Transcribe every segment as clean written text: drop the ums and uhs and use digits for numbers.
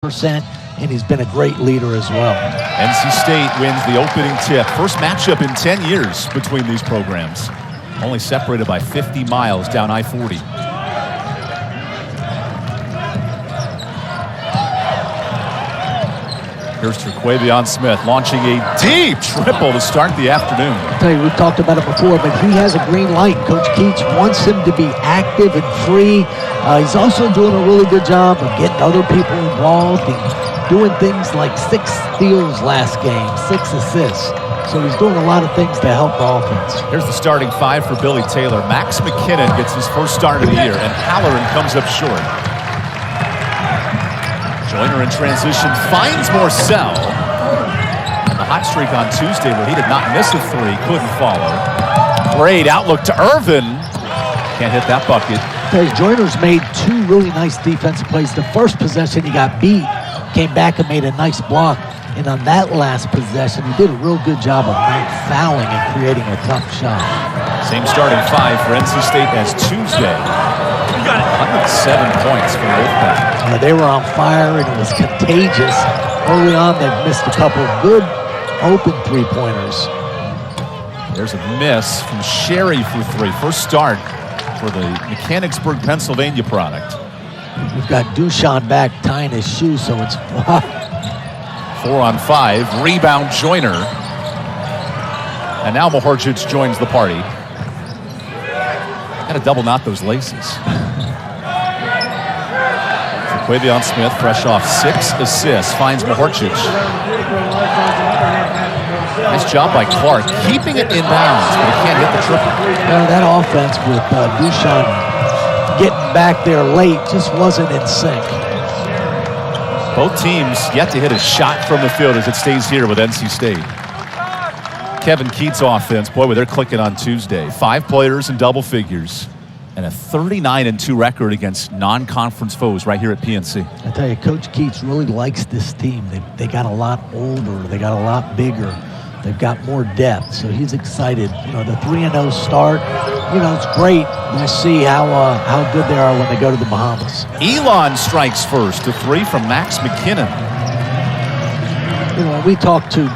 and he's been a great leader as well. NC State wins the opening tip. First matchup in 10 years between these programs. Only separated by 50 miles down I-40. Here's Terquavion Smith launching a deep triple to start the afternoon. I'll tell you, we've talked about it before, but he has a green light. Coach Keats wants him to be active and free. He's also doing a really good job of getting other people involved and doing things like 6 steals last game, 6 assists. So he's doing a lot of things to help the offense. Here's the starting 5 for Billy Taylor. Max McKinnon gets his first start of the year, and Halloran comes up short. Joyner in transition finds Morcell. And the hot streak on Tuesday where he did not miss a 3, couldn't follow. Great outlook to Irvin. Can't hit that bucket. Joyner's made 2 really nice defensive plays. The first possession he got beat, came back and made a nice block. And on that last possession, he did a real good job of not fouling and creating a tough shot. Same starting 5 for NC State as Tuesday. 107 points for Wolfpack. They were on fire and it was contagious. Early on, they've missed a couple of good open 3-pointers. There's a miss from Sherry for 3. First start for the Mechanicsburg, Pennsylvania product. We've got Dushan back tying his shoe, so it's 4 on 5. Rebound Joyner. And now Mahorcic joins the party. Got to double knot those laces. Terquavion Smith, fresh off 6 assists, finds Mahorcic. Nice job by Clark, keeping it in bounds, but he can't hit the triple. That offense with Dushan getting back there late just wasn't in sync. Both teams yet to hit a shot from the field as it stays here with NC State. Kevin Keats' offense, boy, they're clicking on Tuesday. 5 players in double figures and a 39-2 record against non-conference foes right here at PNC. I tell you, Coach Keats really likes this team. They got a lot older. They got a lot bigger. They've got more depth, so he's excited. The 3-0 start, it's great. We'll see how good they are when they go to the Bahamas. Elon strikes first, a 3 from Max McKinnon. When we talked to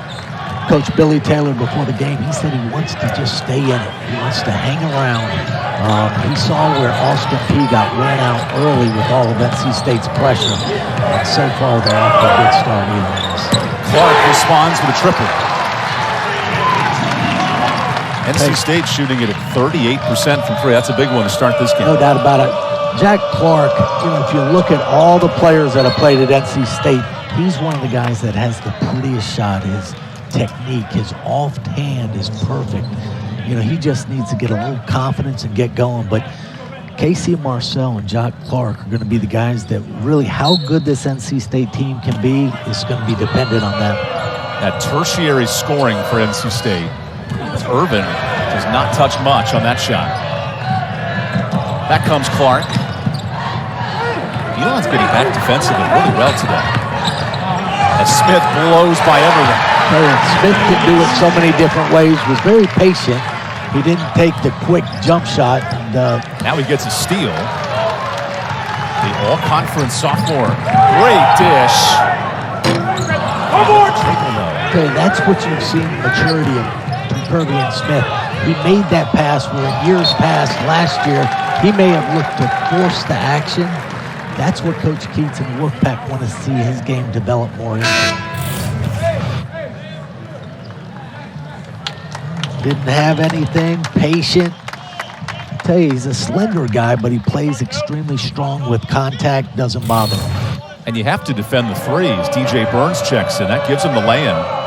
Coach Billy Taylor before the game, he said he wants to just stay in it. He wants to hang around. He saw where Austin Peay got ran out early with all of NC State's pressure. And so far, they're off to a good start. Clark responds with a triple. NC State shooting it at 38% from 3. That's a big one to start this game. No doubt about it. Jack Clark, if you look at all the players that have played at NC State, he's one of the guys that has the prettiest shot. His technique, his offhand is perfect. He just needs to get a little confidence and get going. But Casey Marcel and Jack Clark are going to be the guys that really, how good this NC State team can be is going to be dependent on them. That tertiary scoring for NC State. Irvin does not touch much on that shot. Back comes Clark. Elon's getting back defensively really well today. As Smith blows by everyone. Smith can do it so many different ways. Was very patient. He didn't take the quick jump shot. And, now he gets a steal. The all-conference sophomore. Great dish. Okay, that's what you've seen, maturity of Terquavion Smith. He made that pass where in years past, last year, he may have looked to force the action. That's what Coach Keats and Wolfpack want to see his game develop more into. Didn't have anything, patient. I tell you, he's a slender guy, but he plays extremely strong with contact, doesn't bother him. And you have to defend the 3s. DJ Burns checks in. That gives him the lay-in.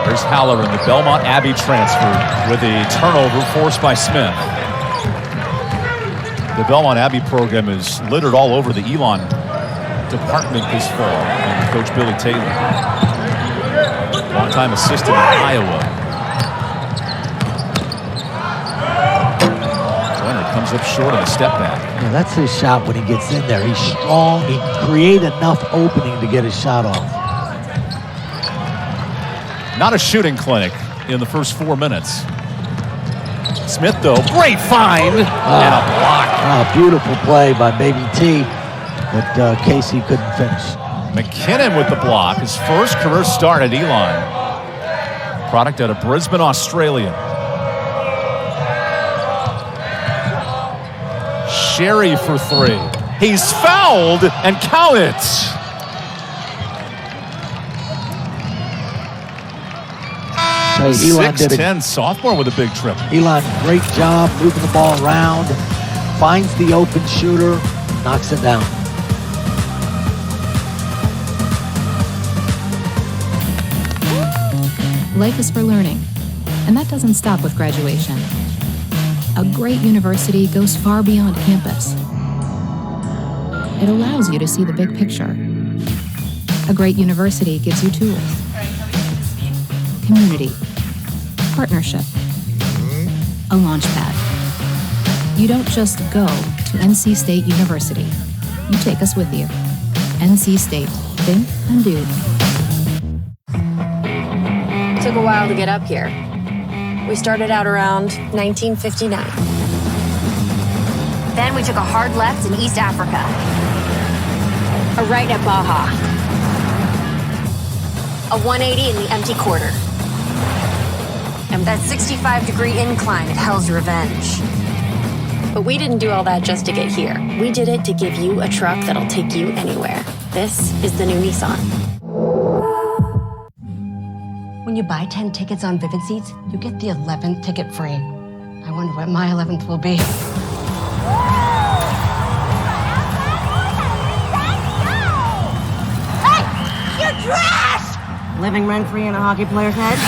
There's Halloran, the Belmont Abbey transfer, with a turnover forced by Smith. The Belmont Abbey program is littered all over the Elon department this fall under Coach Billy Taylor. Long-time assistant in Iowa. Joyner comes up short on a step back. That's his shot when he gets in there. He's strong. He can create enough opening to get his shot off. Not a shooting clinic in the first 4 minutes. Smith, though, great find and a block. Beautiful play by Baby T, but Casey couldn't finish. McKinnon with the block, his first career start at Elon. Product out of Brisbane, Australia. Sherry for three. He's fouled and count it. Hey, Elon 6'10", sophomore with a big triple. Elon, great job moving the ball around, finds the open shooter, knocks it down. Life is for learning, and that doesn't stop with graduation. A great university goes far beyond campus. It allows you to see the big picture. A great university gives you tools, community, partnership, a launch pad. You don't just go to NC State University. You take us with you. NC State. Think and do. It took a while to get up here. We started out around 1959. Then we took a hard left in East Africa. A right at Baja. A 180 in the empty quarter. And that 65-degree incline at Hell's Revenge. But we didn't do all that just to get here. We did it to give you a truck that'll take you anywhere. This is the new Nissan. When you buy 10 tickets on Vivid Seats, you get the 11th ticket free. I wonder what my 11th will be. Hey! You're trash! Living rent-free in a hockey player's head?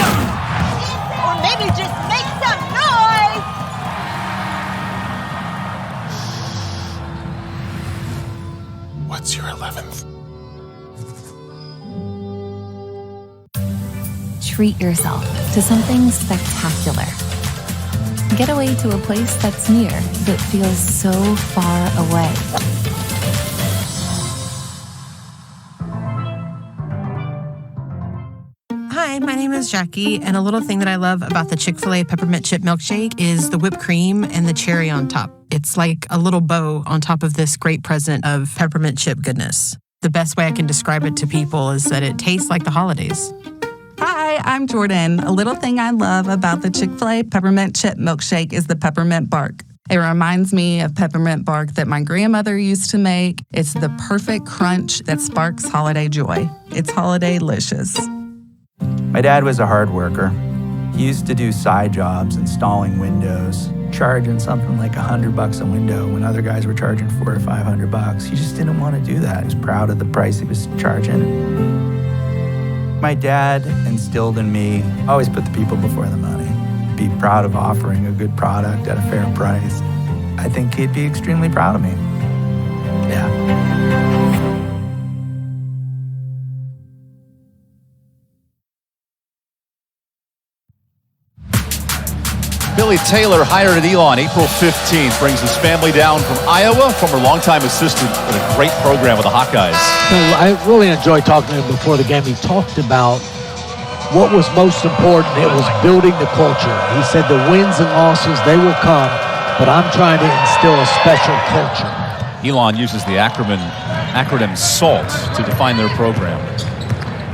Or maybe just make some noise! What's your 11th? Treat yourself to something spectacular. Get away to a place that's near but feels so far away. Hi, my name is Jackie, and a little thing that I love about the Chick-fil-A peppermint chip milkshake is the whipped cream and the cherry on top. It's like a little bow on top of this great present of peppermint chip goodness. The best way I can describe it to people is that it tastes like the holidays. Hi, I'm Jordan. A little thing I love about the Chick-fil-A peppermint chip milkshake is the peppermint bark. It reminds me of peppermint bark that my grandmother used to make. It's the perfect crunch that sparks holiday joy. It's holiday-licious. My dad was a hard worker. He used to do side jobs installing windows, charging something like $100 a window when other guys were charging $400 to $500. He just didn't want to do that. He was proud of the price he was charging. My dad instilled in me, always put the people before the money. Be proud of offering a good product at a fair price. I think he'd be extremely proud of me. Yeah. Billy Taylor, hired at Elon April 15th, brings his family down from Iowa, former longtime assistant with a great program with the Hawkeyes. I really enjoyed talking to him before the game. He talked about what was most important. It was building the culture. He said the wins and losses, they will come, but I'm trying to instill a special culture. Elon uses the acronym SALT to define their program.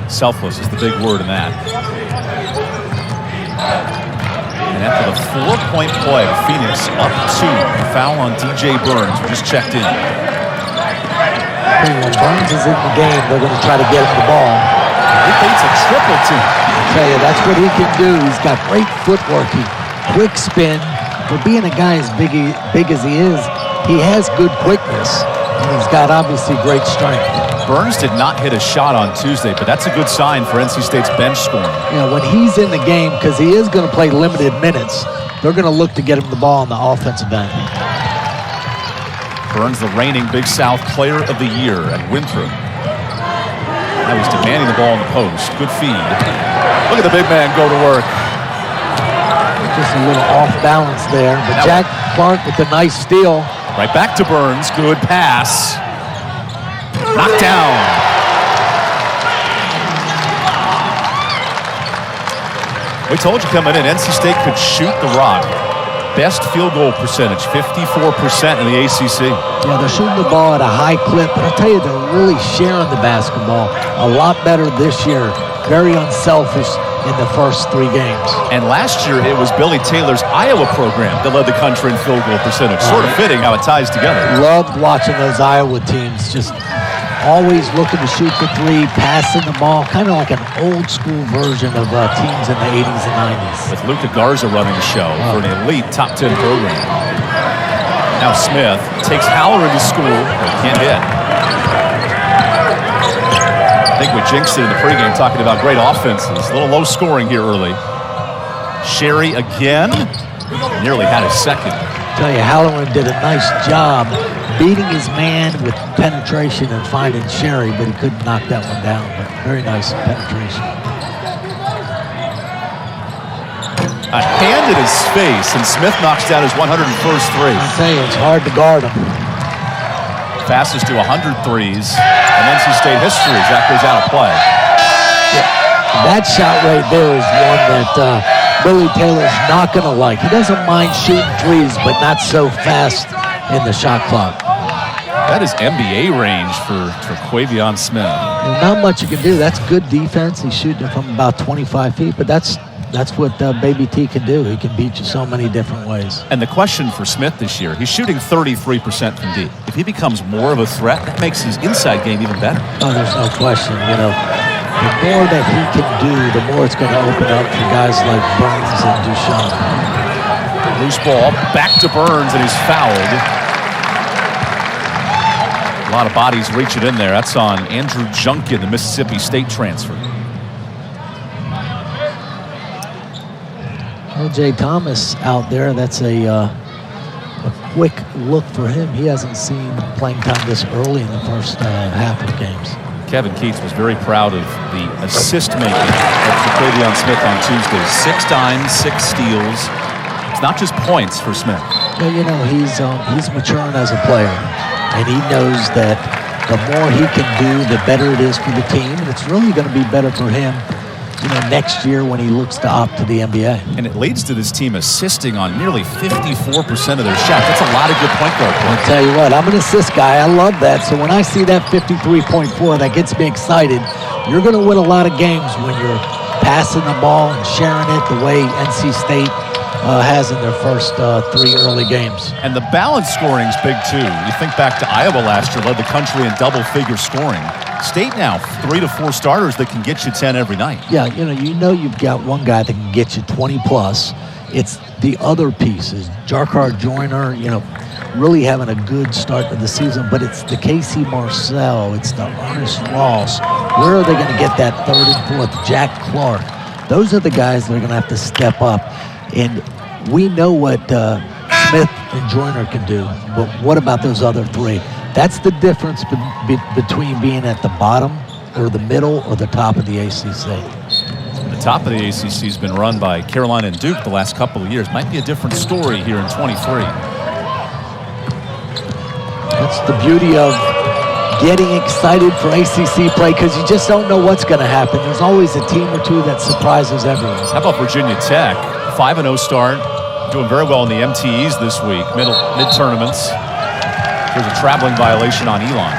Selfless is the big word in that. And after the 4-point play, Phoenix up 2. Foul on DJ Burns, who just checked in. When Burns is in the game, they're going to try to get him the ball. He beats a triple team. I tell you, that's what he can do. He's got great footwork. Quick spin. For being a guy as big as he is, he has good quickness. And he's got obviously great strength. Burns did not hit a shot on Tuesday, but that's a good sign for NC State's bench scoring. Yeah, when he's in the game, because he is going to play limited minutes, they're going to look to get him the ball on the offensive end. Burns, the reigning Big South Player of the Year at Winthrop. Now he's demanding the ball in the post. Good feed. Look at the big man go to work. Just a little off balance there, but Jack Clark with a nice steal. Right back to Burns. Good pass. Knocked down. We told you coming in, NC State could shoot the rock. best field goal percentage, 54% in the ACC. Yeah, they're shooting the ball at a high clip, but I'll tell you, they're really sharing the basketball a lot better this year. Very unselfish in the first 3 games. And last year, it was Billy Taylor's Iowa program that led the country in field goal percentage. Sort of fitting how it ties together. Loved watching those Iowa teams, just always looking to shoot the 3, passing the ball, kind of like an old school version of teams in the 80s and 90s. With Luka Garza running the show for an elite top 10 program. Now Smith takes Haller into school, but can't hit. I think we jinxed it in the pregame talking about great offenses. A little low scoring here early. Sherry again. Nearly had his second. I tell you, Halloran did a nice job beating his man with penetration and finding Sherry, but he couldn't knock that one down. But very nice penetration. A hand in his face, and Smith knocks down his 101st three. I tell you, it's hard to guard him. Fastest to 100 threes in NC State history as that goes out of play. Yeah. That shot right there is one that Billy Taylor's not going to like. He doesn't mind shooting threes, but not so fast in the shot clock. That is NBA range for Terquavion Smith. Not much you can do. That's good defense. He's shooting it from about 25 feet, but that's what Baby T can do. He can beat you so many different ways. And the question for Smith this year, he's shooting 33% from deep. If he becomes more of a threat, that makes his inside game even better. Oh, there's no question. The more that he can do, the more it's going to open up for guys like Burns and Duchamp. Loose ball, back to Burns, and he's fouled. A lot of bodies reaching in there. That's on Andrew Junkin, the Mississippi State transfer. Jay Thomas out there, that's a quick look for him. He hasn't seen playing time this early in the first half of games. Kevin Keats was very proud of the assist making of Terquavion Smith on Tuesday. 6 dimes, 6 steals. It's not just points for Smith. Yeah, he's maturing as a player, and he knows that the more he can do, the better it is for the team, and it's really going to be better for him next year when he looks to opt to the NBA. And it leads to this team assisting on nearly 54% of their shots. That's a lot of good point guard play. I'll tell you what, I'm an assist guy. I love that. So when I see that 53.4, that gets me excited. You're going to win a lot of games when you're passing the ball and sharing it the way NC State has in their first 3 early games. And the balance scoring is big, too. You think back to Iowa last year, led the country in double-figure scoring. State now, 3 to 4 starters that can get you 10 every night. Yeah, you've got one guy that can get you 20+. It's the other pieces. Jarkar Joyner, really having a good start to the season, but it's the Casey Marcel, it's the Ernest Ross. Where are they going to get that 3rd and 4th? Jack Clark. Those are the guys that are going to have to step up. And we know what Smith and Joyner can do, but what about those other 3? That's the difference between being at the bottom or the middle or the top of the ACC. The top of the ACC has been run by Carolina and Duke the last couple of years. Might be a different story here in 23. That's the beauty of getting excited for ACC play, because you just don't know what's going to happen. There's always a team or 2 that surprises everyone. How about Virginia Tech? 5-0 start, doing very well in the MTEs this week, mid-tournaments. There's a traveling violation on Elon.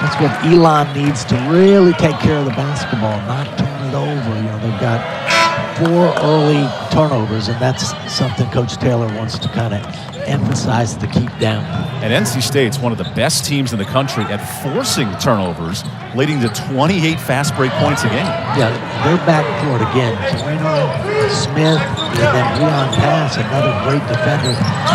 That's what Elon needs to really take care of the basketball, not turn it over. They've got 4 early turnovers, and that's something Coach Taylor wants to kind of emphasize to keep down. And NC State's one of the best teams in the country at forcing turnovers, leading to 28 fast break points a game. Yeah, they're back for it again. Joyner, Smith, and then Leon Pass, another great defender.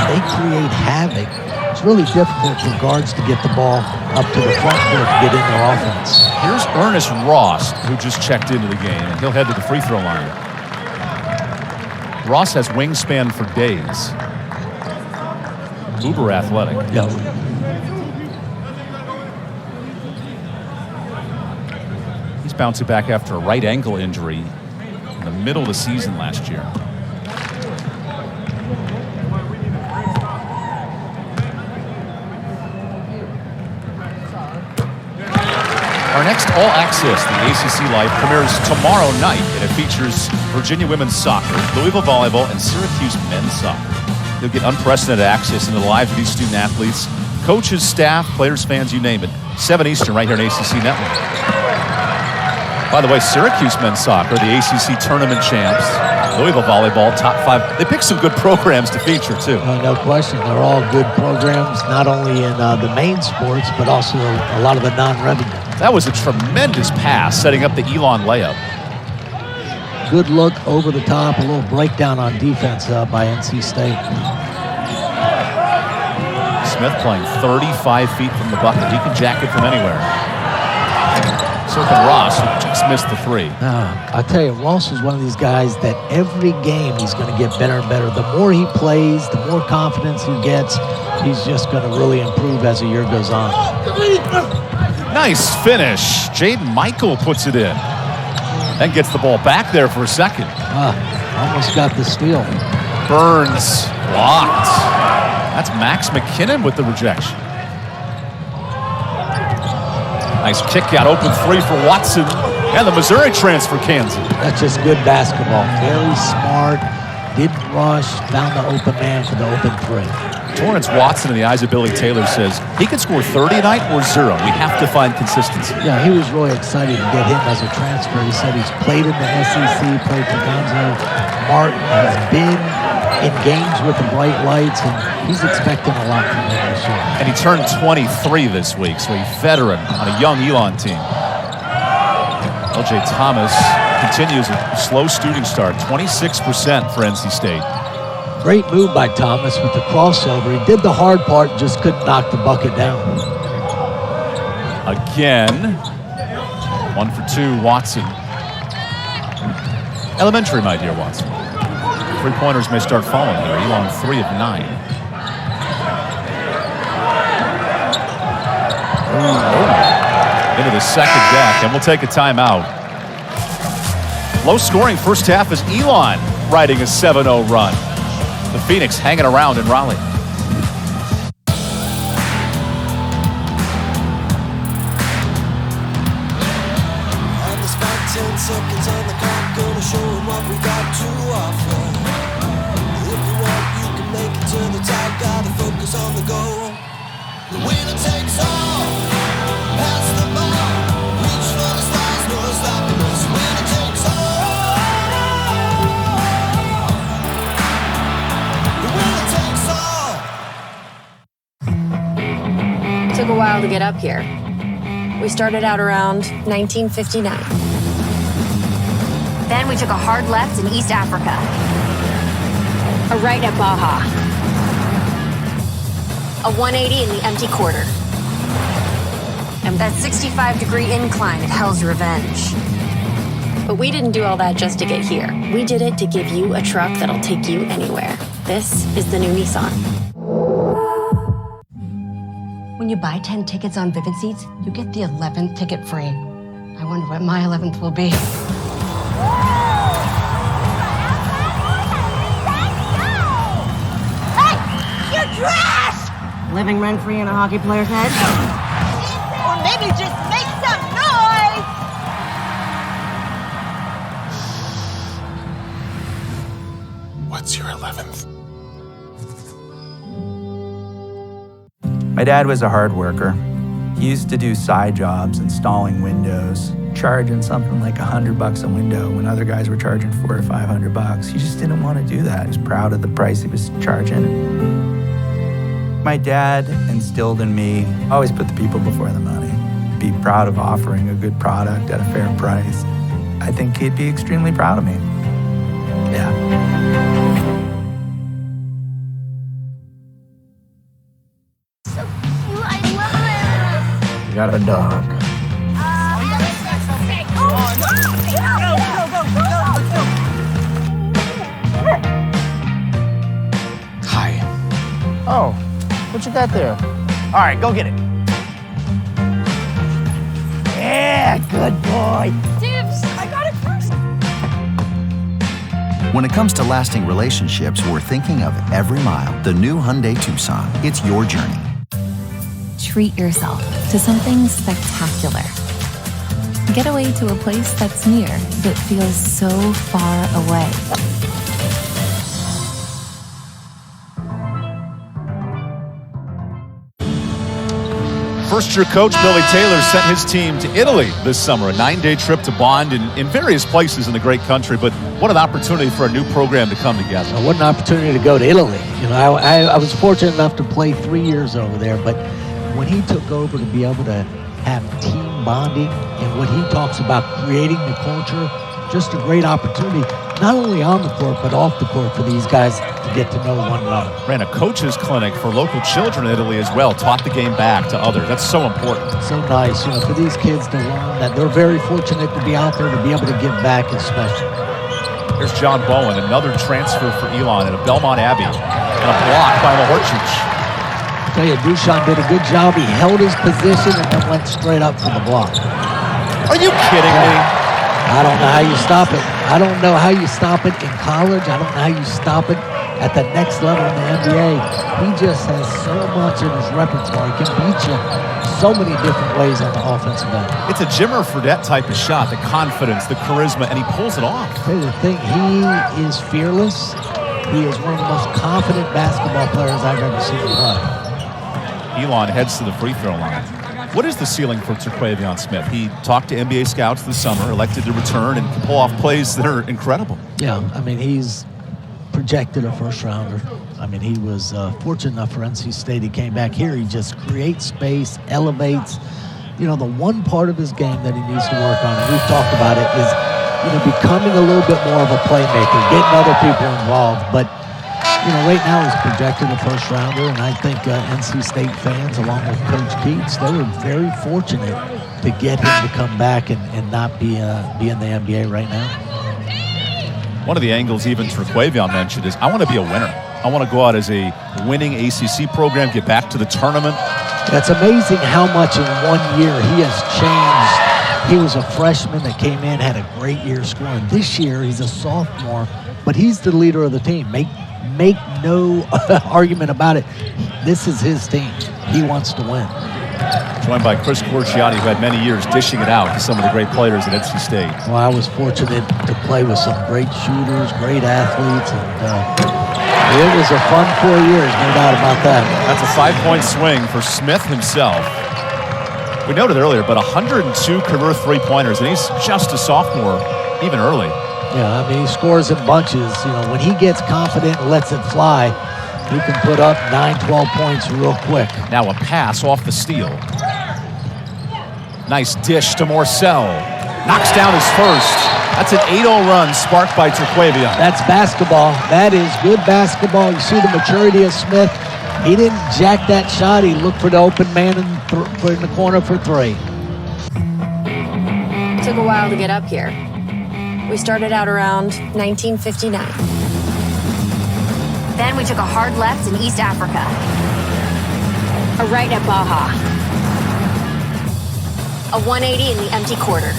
They create havoc. It's really difficult for guards to get the ball up to the front court to get in their offense. Here's Ernest Ross, who just checked into the game, and he'll head to the free throw line. Ross has wingspan for days. Uber athletic. Yeah. He's bouncing back after a right ankle injury in the middle of the season last year. Our next All Access, the ACC Live, premieres tomorrow night, and it features Virginia women's soccer, Louisville volleyball, and Syracuse men's soccer. You'll get unprecedented access into the lives of these student athletes, coaches, staff, players, fans, you name it. 7 Eastern right here on ACC Network. By the way, Syracuse men's soccer, the ACC tournament champs, Louisville volleyball, top 5. They picked some good programs to feature, too. No question. They're all good programs, not only in the main sports, but also a lot of the non-revenue. That was a tremendous pass, setting up the Elon layup. Good look over the top, a little breakdown on defense by NC State. Smith playing 35 feet from the bucket. He can jack it from anywhere. So can Ross, who just missed the 3. I tell you, Ross is one of these guys that every game he's going to get better and better. The more he plays, the more confidence he gets, he's just going to really improve as the year goes on. Nice finish. Jaden Michael puts it in. And gets the ball back there for a second. Almost got the steal. Burns blocked. That's Max McKinnon with the rejection. Nice kick out, open 3 for Watson. And the Missouri transfer, Kansas. That's just good basketball. Very smart. Didn't rush. Found the open man for the open 3. Torrance Watson, in the eyes of Billy Taylor, says he can score 30 tonight or 0. We have to find consistency. Yeah, he was really excited to get him as a transfer. He said he's played in the SEC, played for Gonzo Martin, has been in games with the bright lights, and he's expecting a lot from him this year. And he turned 23 this week, so a veteran on a young Elon team. LJ Thomas continues a slow shooting start, 26% for NC State. Great move by Thomas with the crossover. He did the hard part, just couldn't knock the bucket down. Again, 1 for 2, Watson. Elementary, my dear Watson. 3-pointers may start falling here. Elon 3 of 9. Into the second deck, and we'll take a timeout. Low scoring first half as Elon riding a 7-0 run. The Phoenix hanging around in Raleigh. On the spot, 10 seconds on the clock, gonna show them what we got to offer. If you want, you can make it to the top, gotta focus on the goal. The winner takes all, pass the ball, reach for the stars, no stopping us. Winner takes all. Took a while to get up here. We started out around 1959. Then we took a hard left in East Africa. A right at Baja. A 180 in the empty quarter. And that 65-degree incline at Hell's Revenge. But we didn't do all that just to get here. We did it to give you a truck that'll take you anywhere. This is the new Nissan. When you buy 10 tickets on Vivid Seats, you get the 11th ticket free. I wonder what my 11th will be. Hey, you're trash! Living rent-free in a hockey player's head? Or maybe just make some noise! What's your 11th? My dad was a hard worker. He used to do side jobs, installing windows, charging something like $100 a window when other guys were charging $400 or $500. He just didn't want to do that. He was proud of the price he was charging. My dad instilled in me, always put the people before the money. Be proud of offering a good product at a fair price. I think he'd be extremely proud of me. Yeah. Got a dog. Hi. Oh, what you got there? All right, go get it. Yeah, good boy. Dibs, I got it first. When it comes to lasting relationships, we're thinking of every mile. The new Hyundai Tucson. It's your journey. Treat yourself to something spectacular. Get away to a place that's near that feels so far away. First-year coach Billy Taylor sent his team to Italy this summer, a 9-day trip to bond in various places in the great country. But what an opportunity for a new program to come together. What an opportunity to go to Italy. You know, I was fortunate enough to play 3 years over there, but when he took over to be able to have team bonding and what he talks about creating the culture, just a great opportunity, not only on the court, but off the court for these guys to get to know one another. Ran a coach's clinic for local children in Italy as well, taught the game back to others. That's so important. So nice, you know, for these kids to learn that they're very fortunate to be out there, to be able to give back is special. Here's John Bowen, another transfer for Elon at a Belmont Abbey, and a block by Mahorcic. I tell you, Dusan did a good job. He held his position and then went straight up for the block. Are you kidding me? I don't know how you stop it. I don't know how you stop it in college. I don't know how you stop it at the next level in the NBA. He just has so much in his repertoire. He can beat you so many different ways on the offensive end. It's a Jimmer Fredette type of shot, the confidence, the charisma, and he pulls it off. Tell you the thing, he is fearless. He is one of the most confident basketball players I've ever seen play. Elon heads to the free throw line. What is the ceiling for Terquavion Smith? He talked to NBA scouts this summer, elected to return, and can pull off plays that are incredible. Yeah, I mean, he's projected a first-rounder. I mean, he was fortunate enough for NC State. He came back here. He just creates space, elevates. You know, the one part of his game that he needs to work on, and we've talked about it, is, you know, becoming a little bit more of a playmaker, getting other people involved. But you know, right now he's projected a first-rounder, and I think NC State fans, along with Coach Keats, they were very fortunate to get him to come back and not be in the NBA right now. One of the angles even Terquavion mentioned is, I want to be a winner. I want to go out as a winning ACC program, get back to the tournament. It's amazing how much in 1 year he has changed. He was a freshman that came in, had a great year scoring. This year he's a sophomore, but he's the leader of the team. Make no argument about it. This is his team. He wants to win. Joined by Chris Corciati, who had many years dishing it out to some of the great players at NC State. Well, I was fortunate to play with some great shooters, great athletes, and it was a fun 4 years, no doubt about that. That's a 5-point swing for Smith himself. We noted earlier, but 102 career three-pointers, and he's just a sophomore, even early. Yeah, I mean, he scores in bunches. You know, when he gets confident and lets it fly, he can put up 9, 12 points real quick. Now a pass off the steal. Nice dish to Morcell. Knocks down his first. That's an 8-0 run sparked by Terquavion. That's basketball. That is good basketball. You see the maturity of Smith. He didn't jack that shot. He looked for the open man and put in the corner for three. It took a while to get up here. We started out around 1959. Then we took a hard left in East Africa. A right at Baja. A 180 in the empty quarter.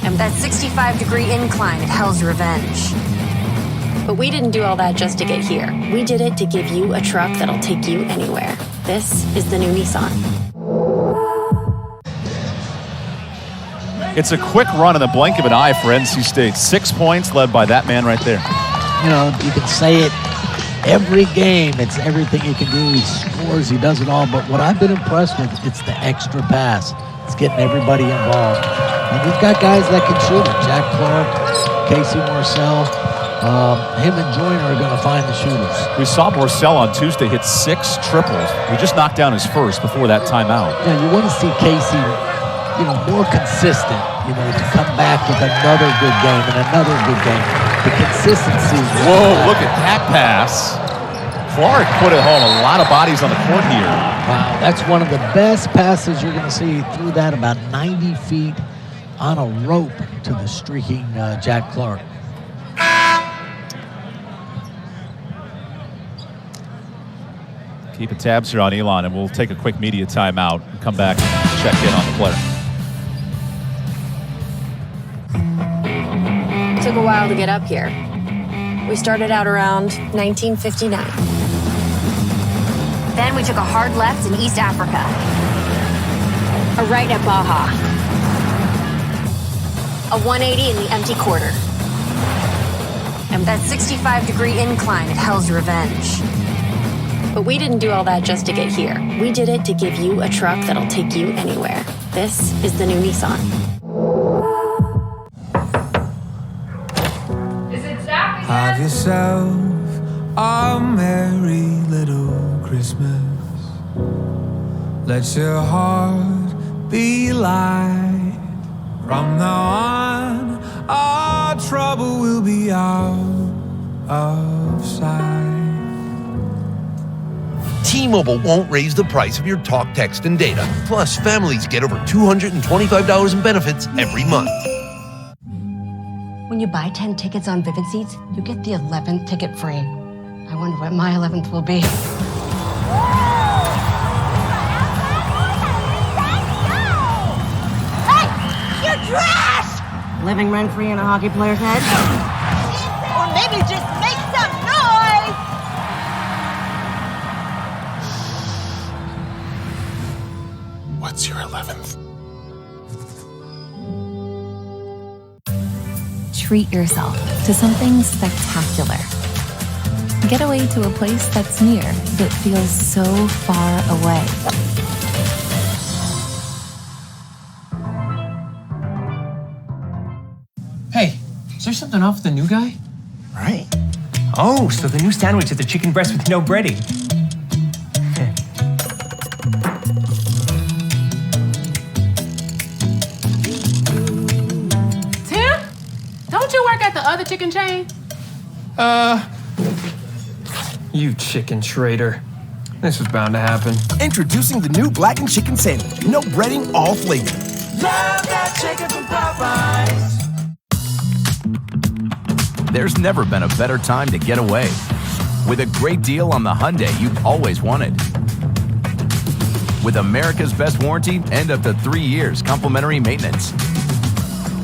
And that 65-degree incline at Hell's Revenge. But we didn't do all that just to get here. We did it to give you a truck that'll take you anywhere. This is the new Nissan. It's a quick run in the blink of an eye for NC State. 6 points led by that man right there. You know, you can say it every game. It's everything he can do. He scores, he does it all. But what I've been impressed with, it's the extra pass. It's getting everybody involved. And you've got guys that can shoot it. Jack Clark, Casey Morcell, him and Joyner are going to find the shooters. We saw Morcell on Tuesday hit 6 triples. He just knocked down his first before that timeout. Yeah, you want to see Casey, you know, more consistent, you know, to come back with another good game and another good game. The consistency. Whoa, look at that pass. Clark put it home. A lot of bodies on the court here. Wow, that's one of the best passes you're going to see. He threw that about 90 feet on a rope to the streaking Jack Clark. Keeping tabs here on Elon, and we'll take a quick media timeout and come back and check in on the player. It took a while to get up here. We started out around 1959. Then we took a hard left in East Africa. A right at Baja. A 180 in the empty quarter. And that 65-degree incline at Hell's Revenge. But we didn't do all that just to get here. We did it to give you a truck that'll take you anywhere. This is the new Nissan. Have yourself a merry little Christmas. Let your heart be light. From now on, our trouble will be out of sight. T-Mobile won't raise the price of your talk, text, and data. Plus, families get over $225 in benefits every month. When you buy 10 tickets on Vivid Seats, you get the 11th ticket free. I wonder what my 11th will be. Hey, you're trash! Living rent-free in a hockey player's head? Or maybe just make some noise! What's your 11th? Treat yourself to something spectacular. Get away to a place that's near that feels so far away. Hey, is there something off with the new guy? Right. Oh, so the new sandwich is the chicken breast with no breading. Tim? Don't you work at the other chicken chain? You chicken traitor. This was bound to happen. Introducing the new blackened chicken sandwich. No breading, all flavor. Love that chicken from Popeyes. There's never been a better time to get away. With a great deal on the Hyundai you've always wanted. With America's best warranty and up to 3 years complimentary maintenance.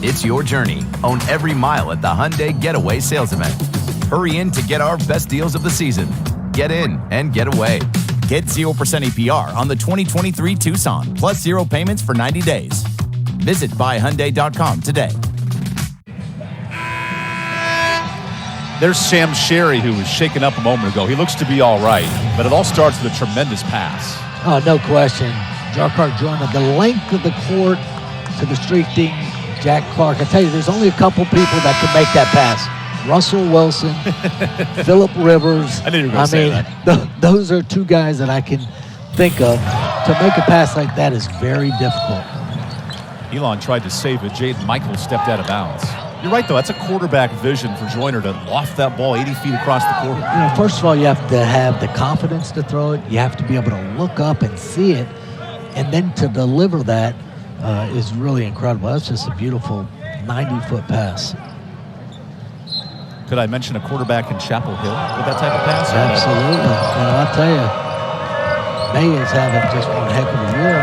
It's your journey. Own every mile at the Hyundai Getaway Sales Event. Hurry in to get our best deals of the season. Get in and get away. Get 0% APR on the 2023 Tucson, plus 0 payments for 90 days. Visit buyhyundai.com today. There's Sam Sherry, who was shaken up a moment ago. He looks to be all right, but it all starts with a tremendous pass. Oh, no question. Jarkar Jordan, the length of the court to the streaking Jack Clark. I tell you, there's only a couple people that can make that pass. Russell Wilson, Phillip Rivers. I knew you were going to say that. Those are two guys that I can think of. To make a pass like that is very difficult. Elon tried to save it. Jaden Michael stepped out of bounds. You're right, though. That's a quarterback vision for Joyner to loft that ball 80 feet across the court. You know, first of all, you have to have the confidence to throw it. You have to be able to look up and see it. And then to deliver that is really incredible. That's just a beautiful 90-foot pass. Could I mention a quarterback in Chapel Hill with that type of pass? Absolutely. And I'll tell you, May is having just one heck of a year.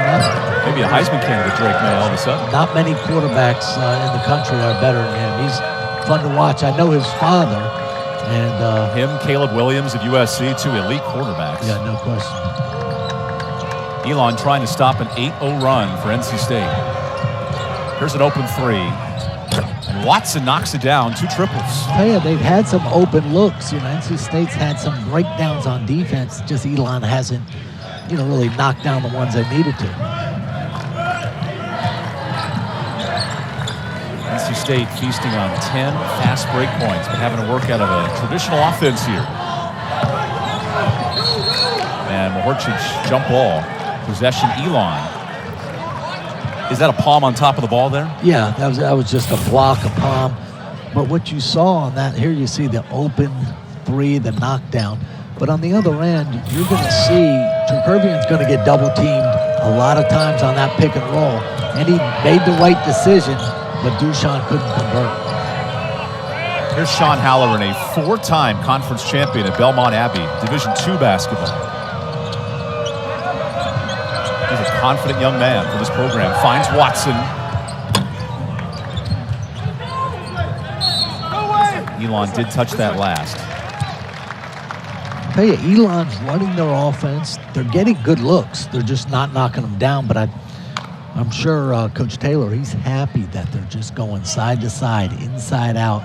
Maybe a Heisman candidate, Drake May, all of a sudden. Not many quarterbacks in the country are better than him. He's fun to watch. I know his father. And him, Caleb Williams at USC, two elite quarterbacks. Yeah, no question. Elon trying to stop an 8-0 run for NC State. Here's an open three. And Watson knocks it down, 2 triples. I tell you, they've had some open looks. You know, NC State's had some breakdowns on defense. Just Elon hasn't, really knocked down the ones they needed to. NC State feasting on 10 fast break points, but having to work out of a traditional offense here. And Mahorcic jump ball. Possession, Elon. Is that a palm on top of the ball there? Yeah, that was just a block, a palm. But what you saw on that, here you see the open three, the knockdown. But on the other end, you're going to see Terquavion's going to get double-teamed a lot of times on that pick and roll. And he made the right decision, but Dushan couldn't convert. Here's Sean Halloran, a 4-time conference champion at Belmont Abbey, Division II basketball. He's a confident young man for this program. Finds Watson. Elon did touch that last. I tell you, Elon's running their offense. They're getting good looks. They're just not knocking them down. But I'm sure Coach Taylor, he's happy that they're just going side to side, inside out.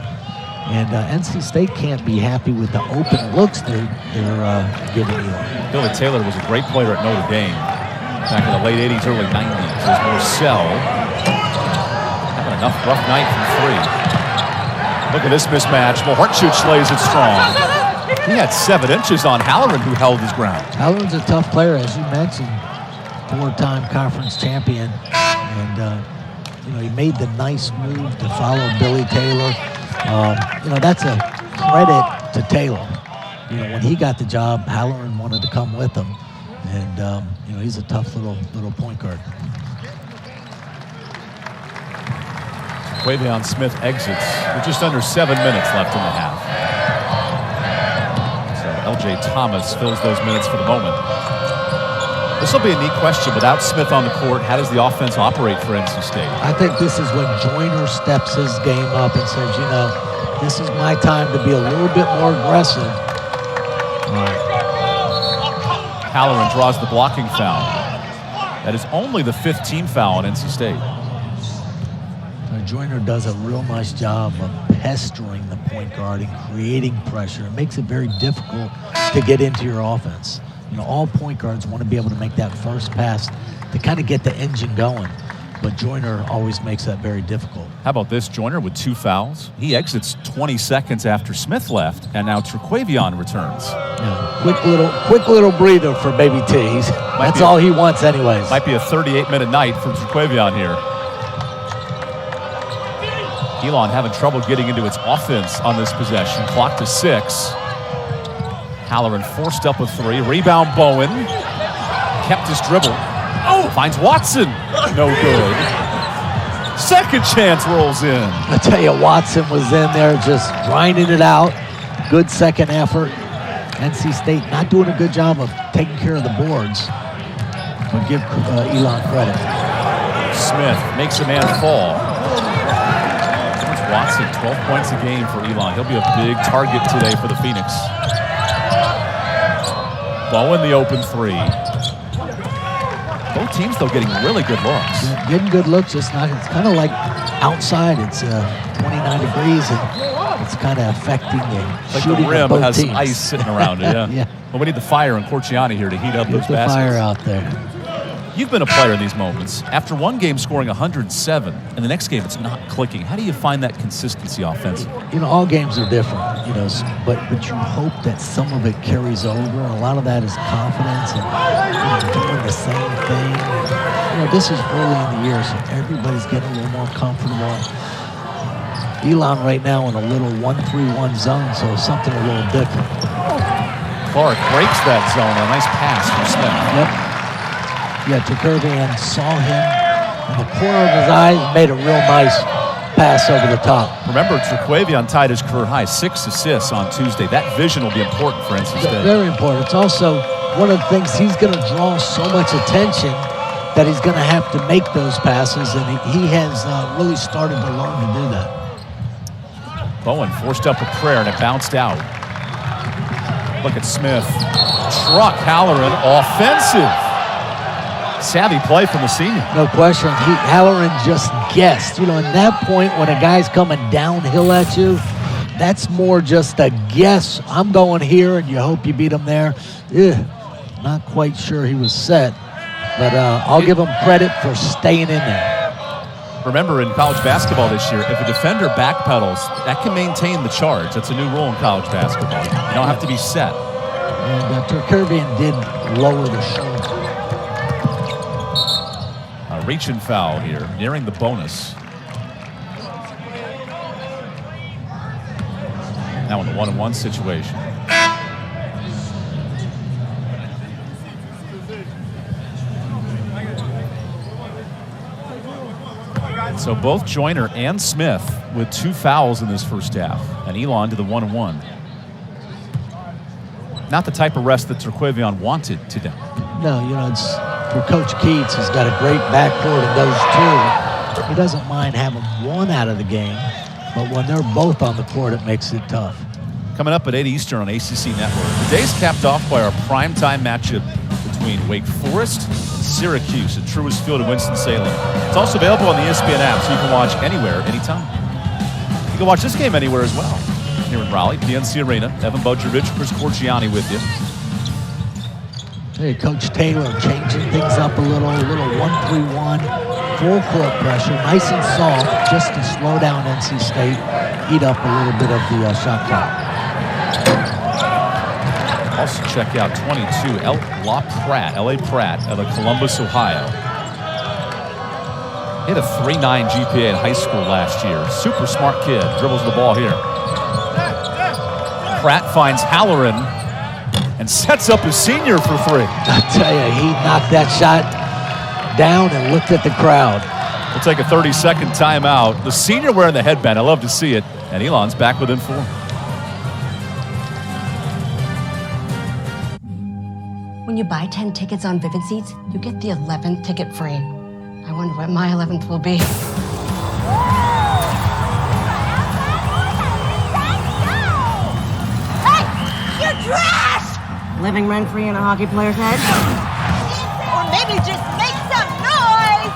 And NC State can't be happy with the open looks they're giving Elon. Billy Taylor was a great player at Notre Dame back in the late 80s, early 90s. As Morcell having enough rough night from three. Look at this mismatch. Mohartchuk lays it strong. He had 7 inches on Halloran, who held his ground. Halloran's a tough player, as you mentioned, 4-time conference champion. And, he made the nice move to follow Billy Taylor. That's a credit to Taylor. When he got the job, Halloran wanted to come with him. And, he's a tough little point guard. Terquavion Smith exits with just under 7 minutes left in the half. So L.J. Thomas fills those minutes for the moment. This will be a neat question. Without Smith on the court, how does the offense operate for NC State? I think this is when Joyner steps his game up and says, this is my time to be a little bit more aggressive. Halloran draws the blocking foul. That is only the 5th team foul on NC State. Joyner does a real nice job of pestering the point guard and creating pressure. It makes it very difficult to get into your offense. All point guards want to be able to make that first pass to kind of get the engine going. But Joyner always makes that very difficult. How about this? Joyner with 2 fouls. He exits 20 seconds after Smith left, and now Terquavion returns. Yeah, quick little breather for Baby T. That's all he wants anyways. Might be a 38-minute night for Terquavion here. Elon having trouble getting into its offense on this possession. Clock to 6. Halloran forced up with 3. Rebound Bowen. Kept his dribble. Finds Watson. No good. Second chance rolls in. I tell you, Watson was in there just grinding it out. Good second effort. NC State not doing a good job of taking care of the boards. But give Elon credit. Smith makes a man fall. There's Watson, 12 points a game for Elon. He'll be a big target today for the Phoenix. Bowen the open 3. Both teams, though, getting really good looks. Yeah, getting good looks, it's kind of like outside. It's 29 degrees, and it's kind of affecting the shooting the rim of both has teams. some ice sitting around it, yeah. Yeah. Well, we need the fire in Corciani here to heat up those baskets. Fire out there. You've been a player in these moments. After one game scoring 107, and the next game it's not clicking, how do you find that consistency offensively? All games are different, but you hope that some of it carries over. A lot of that is confidence and doing the same thing. This is early in the year, so everybody's getting a little more comfortable. Elon right now in a little 1-3-1 zone, so something a little different. Clark breaks that zone. A nice pass from Smith. Yep. Yeah, Terquavion saw him in the corner of his eye and made a real nice pass over the top. Remember, Terquavion tied his career high, 6 assists on Tuesday. That vision will be important for NC State. Very important. It's also one of the things he's going to draw so much attention that he's going to have to make those passes, and he has really started to learn to do that. Bowen forced up a prayer, and it bounced out. Look at Smith. Truck Halloran, offensive. Savvy play from the senior. No question. Halloran just guessed. In that point when a guy's coming downhill at you, that's more just a guess. I'm going here, and you hope you beat him there. Not quite sure he was set, but I'll give him credit for staying in there. Remember, in college basketball this year, if a defender backpedals, that can maintain the charge. That's a new rule in college basketball. You don't have to be set. And Terquavion did lower the shoulder. Reach and foul here, nearing the bonus. Now in the 1-on-1 situation. So both Joyner and Smith with 2 fouls in this first half, and Elon to the 1-on-1. Not the type of rest that Terquavion wanted today. No, it's for Coach Keats, who's got a great backcourt in those 2. He doesn't mind having one out of the game, but when they're both on the court, it makes it tough. Coming up at 8 Eastern on ACC Network. The day's capped off by our primetime matchup between Wake Forest and Syracuse at Truist Field in Winston-Salem. It's also available on the ESPN app, so you can watch anywhere, anytime. You can watch this game anywhere as well. Here in Raleigh, PNC Arena. Evan Bodrovich, Chris Corciani with you. Hey, Coach Taylor changing things up a little 1-3-1, full court pressure, nice and soft, just to slow down NC State, eat up a little bit of the shot clock. Also check out 22, L.A. Pratt out of Columbus, Ohio. Hit a 3.9 GPA in high school last year. Super smart kid, dribbles the ball here. Pratt finds Halloran and sets up his senior for three. I tell you, he knocked that shot down and looked at the crowd. We'll take a 30-second timeout. The senior wearing the headband, I love to see it. And Elon's back within 4. When you buy 10 tickets on Vivid Seats, you get the 11th ticket free. I wonder what my 11th will be. Hey, you trash! Living rent-free in a hockey player's head? Or maybe just make some noise!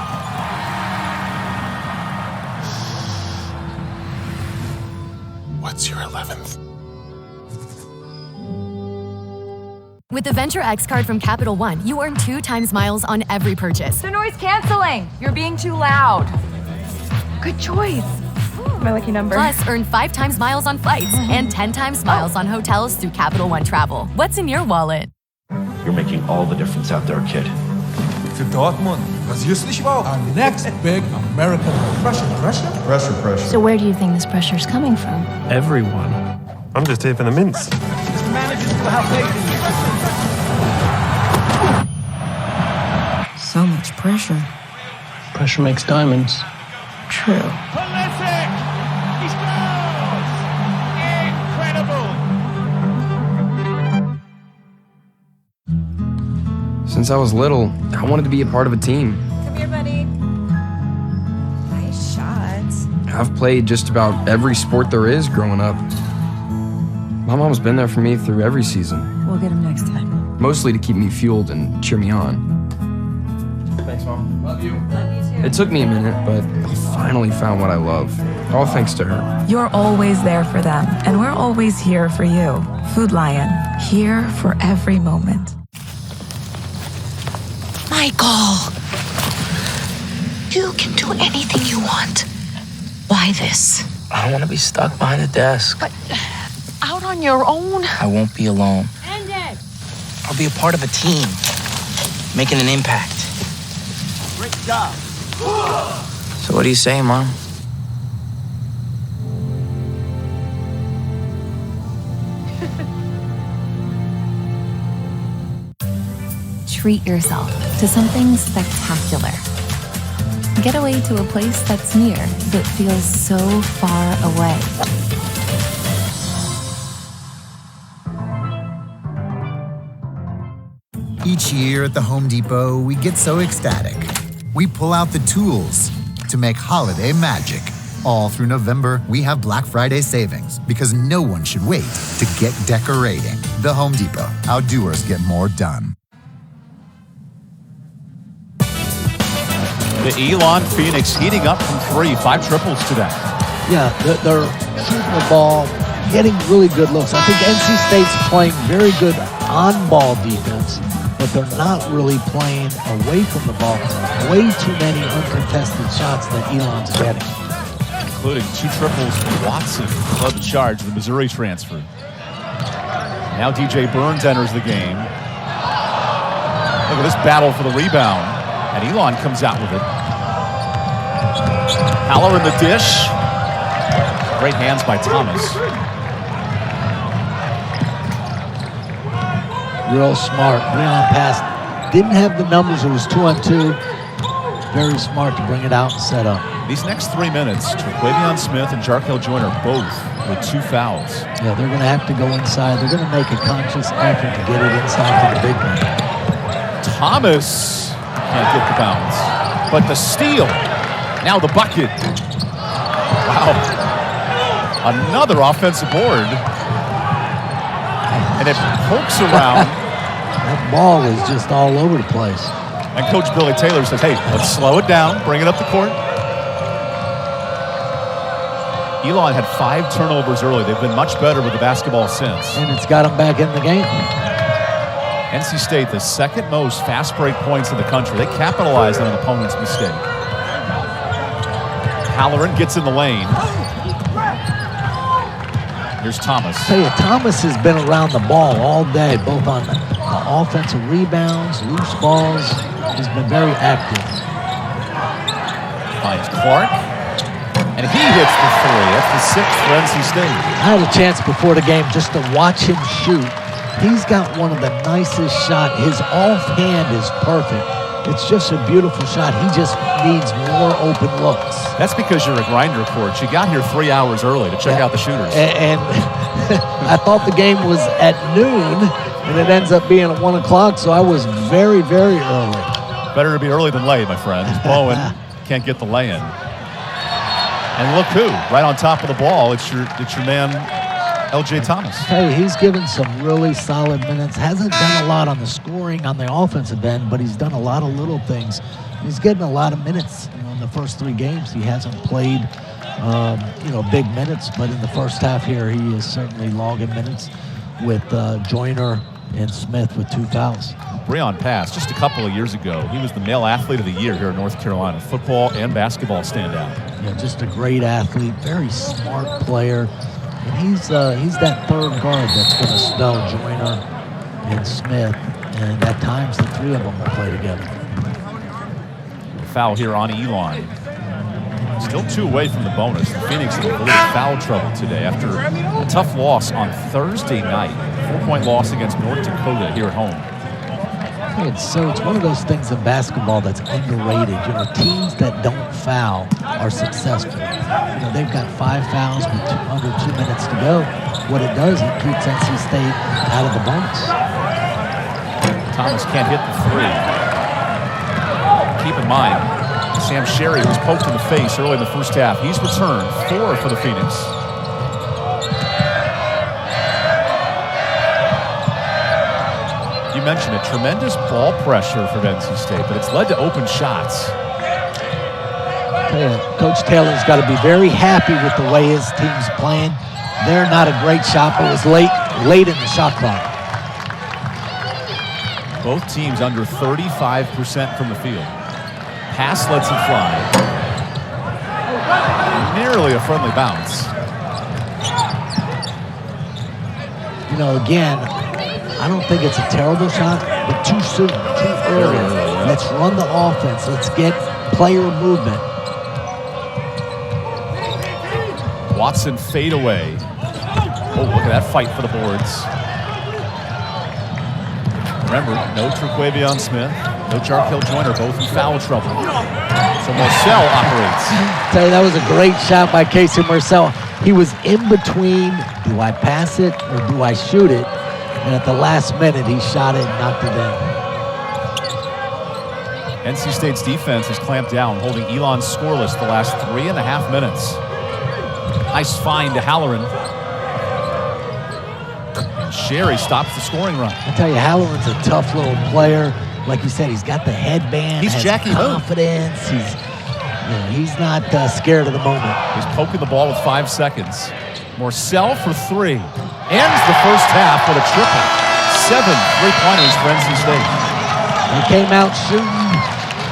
What's your 11th? With the Venture X card from Capital One, you earn 2 times miles on every purchase. The noise canceling. You're being too loud. Good choice. Ooh, my lucky number. Plus, earn 5 times miles on flights and 10 times miles on hotels through Capital One Travel. What's in your wallet? You're making all the difference out there, kid. Für Dortmund. Was ist wow? Our next big American pressure. So where do you think this pressure is coming from? Everyone. I'm just here for the mints. Mr. Managers will have faith in you. So much pressure. Pressure makes diamonds. True. Prolific! He scores! Incredible! Since I was little, I wanted to be a part of a team. Come here, buddy. Nice shots. I've played just about every sport there is growing up. My mom's been there for me through every season. We'll get him next time. Mostly to keep me fueled and cheer me on. Thanks, Mom. Love you. Love you too. It took me a minute, but I finally found what I love. All thanks to her. You're always there for them, and we're always here for you. Food Lion, here for every moment. Michael, you can do anything you want. Why this? I don't want to be stuck behind a desk. But out on your own? I won't be alone. End it! I'll be a part of a team, making an impact. Great job. So what do you say, Mom? Treat yourself to something spectacular. Get away to a place that's near but feels so far away. Each year at the Home Depot, we get so ecstatic. We pull out the tools to make holiday magic. All through November, we have Black Friday savings because no one should wait to get decorating. The Home Depot. How doers get more done. The Elon Phoenix heating up from 3, 5 triples today. Yeah, they're shooting the ball, getting really good looks. I think NC State's playing very good on-ball defense, but they're not really playing away from the ball. Way too many uncontested shots that Elon's getting. Including 2 triples for Watson, who led the charge, the Missouri transfer. Now DJ Burns enters the game. Look at this battle for the rebound. And Elon comes out with it. Haller in the dish. Great hands by Thomas. Real smart. Leon pass. Didn't have the numbers. It was 2-on-2. Very smart to bring it out and set up. These next 3 minutes, Terquavion Smith and Jarkel Joyner both with 2 fouls. Yeah, they're going to have to go inside. They're going to make a conscious effort to get it inside to the big man. Thomas can't get the bounce. But the steal. Now the bucket. Wow. Another offensive board. And it pokes around. That ball is just all over the place. And Coach Billy Taylor says, hey, let's slow it down, bring it up the court. Elon had 5 turnovers early. They've been much better with the basketball since. And it's got them back in the game. NC State, the second most fast break points in the country. They capitalized on an opponent's mistake. Halloran gets in the lane. Here's Thomas. I tell you, Thomas has been around the ball all day, both on the offensive rebounds, loose balls. He's been very active. Finds Clark. And he hits the 3. That's the 6th for NC State. I had a chance before the game just to watch him shoot. He's got one of the nicest shots. His offhand is perfect. It's just a beautiful shot. He just needs more open looks. That's because you're a grinder coach. You got here 3 hours early to check out the shooters. And I thought the game was at noon, and it ends up being at 1 o'clock, so I was very, very early. Better to be early than late, my friend. Bowen can't get the lay-in. And look who, right on top of the ball, it's your man, L.J. Thomas. Hey, he's given some really solid minutes. Hasn't done a lot on the scoring on the offensive end, but he's done a lot of little things. He's getting a lot of minutes. In the first 3 games, he hasn't played, big minutes, but in the first half here, he is certainly logging minutes with Joyner and Smith with 2 fouls. Breon Pass, just a couple of years ago, he was the male athlete of the year here in North Carolina, football and basketball standout. Yeah, just a great athlete, very smart player. And he's that third guard that's going to spell Joyner and Smith, and at times the 3 of them will play together. Foul here on Elon. Still 2 away from the bonus. The Phoenix in a little foul trouble today after a tough loss on Thursday night. 4-point loss against North Dakota here at home. It's one of those things in basketball that's underrated. Teams that don't foul are successful. They've got 5 fouls with under 2 minutes to go. What it does, it keeps NC State out of the bonus. Thomas can't hit the 3. Keep in mind, Sam Sherry was poked in the face early in the first half. He's returned 4 for the Phoenix. You mentioned it, tremendous ball pressure for NC State, but it's led to open shots. Coach Taylor's got to be very happy with the way his team's playing. They're not a great shot, but it was late in the shot clock. Both teams under 35% from the field. Pass lets it fly. Nearly a friendly bounce. Again, I don't think it's a terrible shot, but too soon, too early. Let's run the offense. Let's get player movement. Watson fade away. Oh, look at that fight for the boards. Remember, no Terquavion Smith, no Jarkel Joyner, both in foul trouble. So Marcel operates. Tell you, that was a great shot by Casey Marcel. He was in between, do I pass it or do I shoot it? And at the last minute, he shot it and knocked it in. NC State's defense has clamped down, holding Elon scoreless the last 3.5 minutes. Nice find to Halloran. And Sherry stops the scoring run. I tell you, Halloran's a tough little player. Like you said, he's got the headband. He's has Jackie confidence. He's not scared of the moment. He's poking the ball with 5 seconds. Marcel for 3. Ends the first half with a triple. 7 3-pointers for NC State. He came out shooting,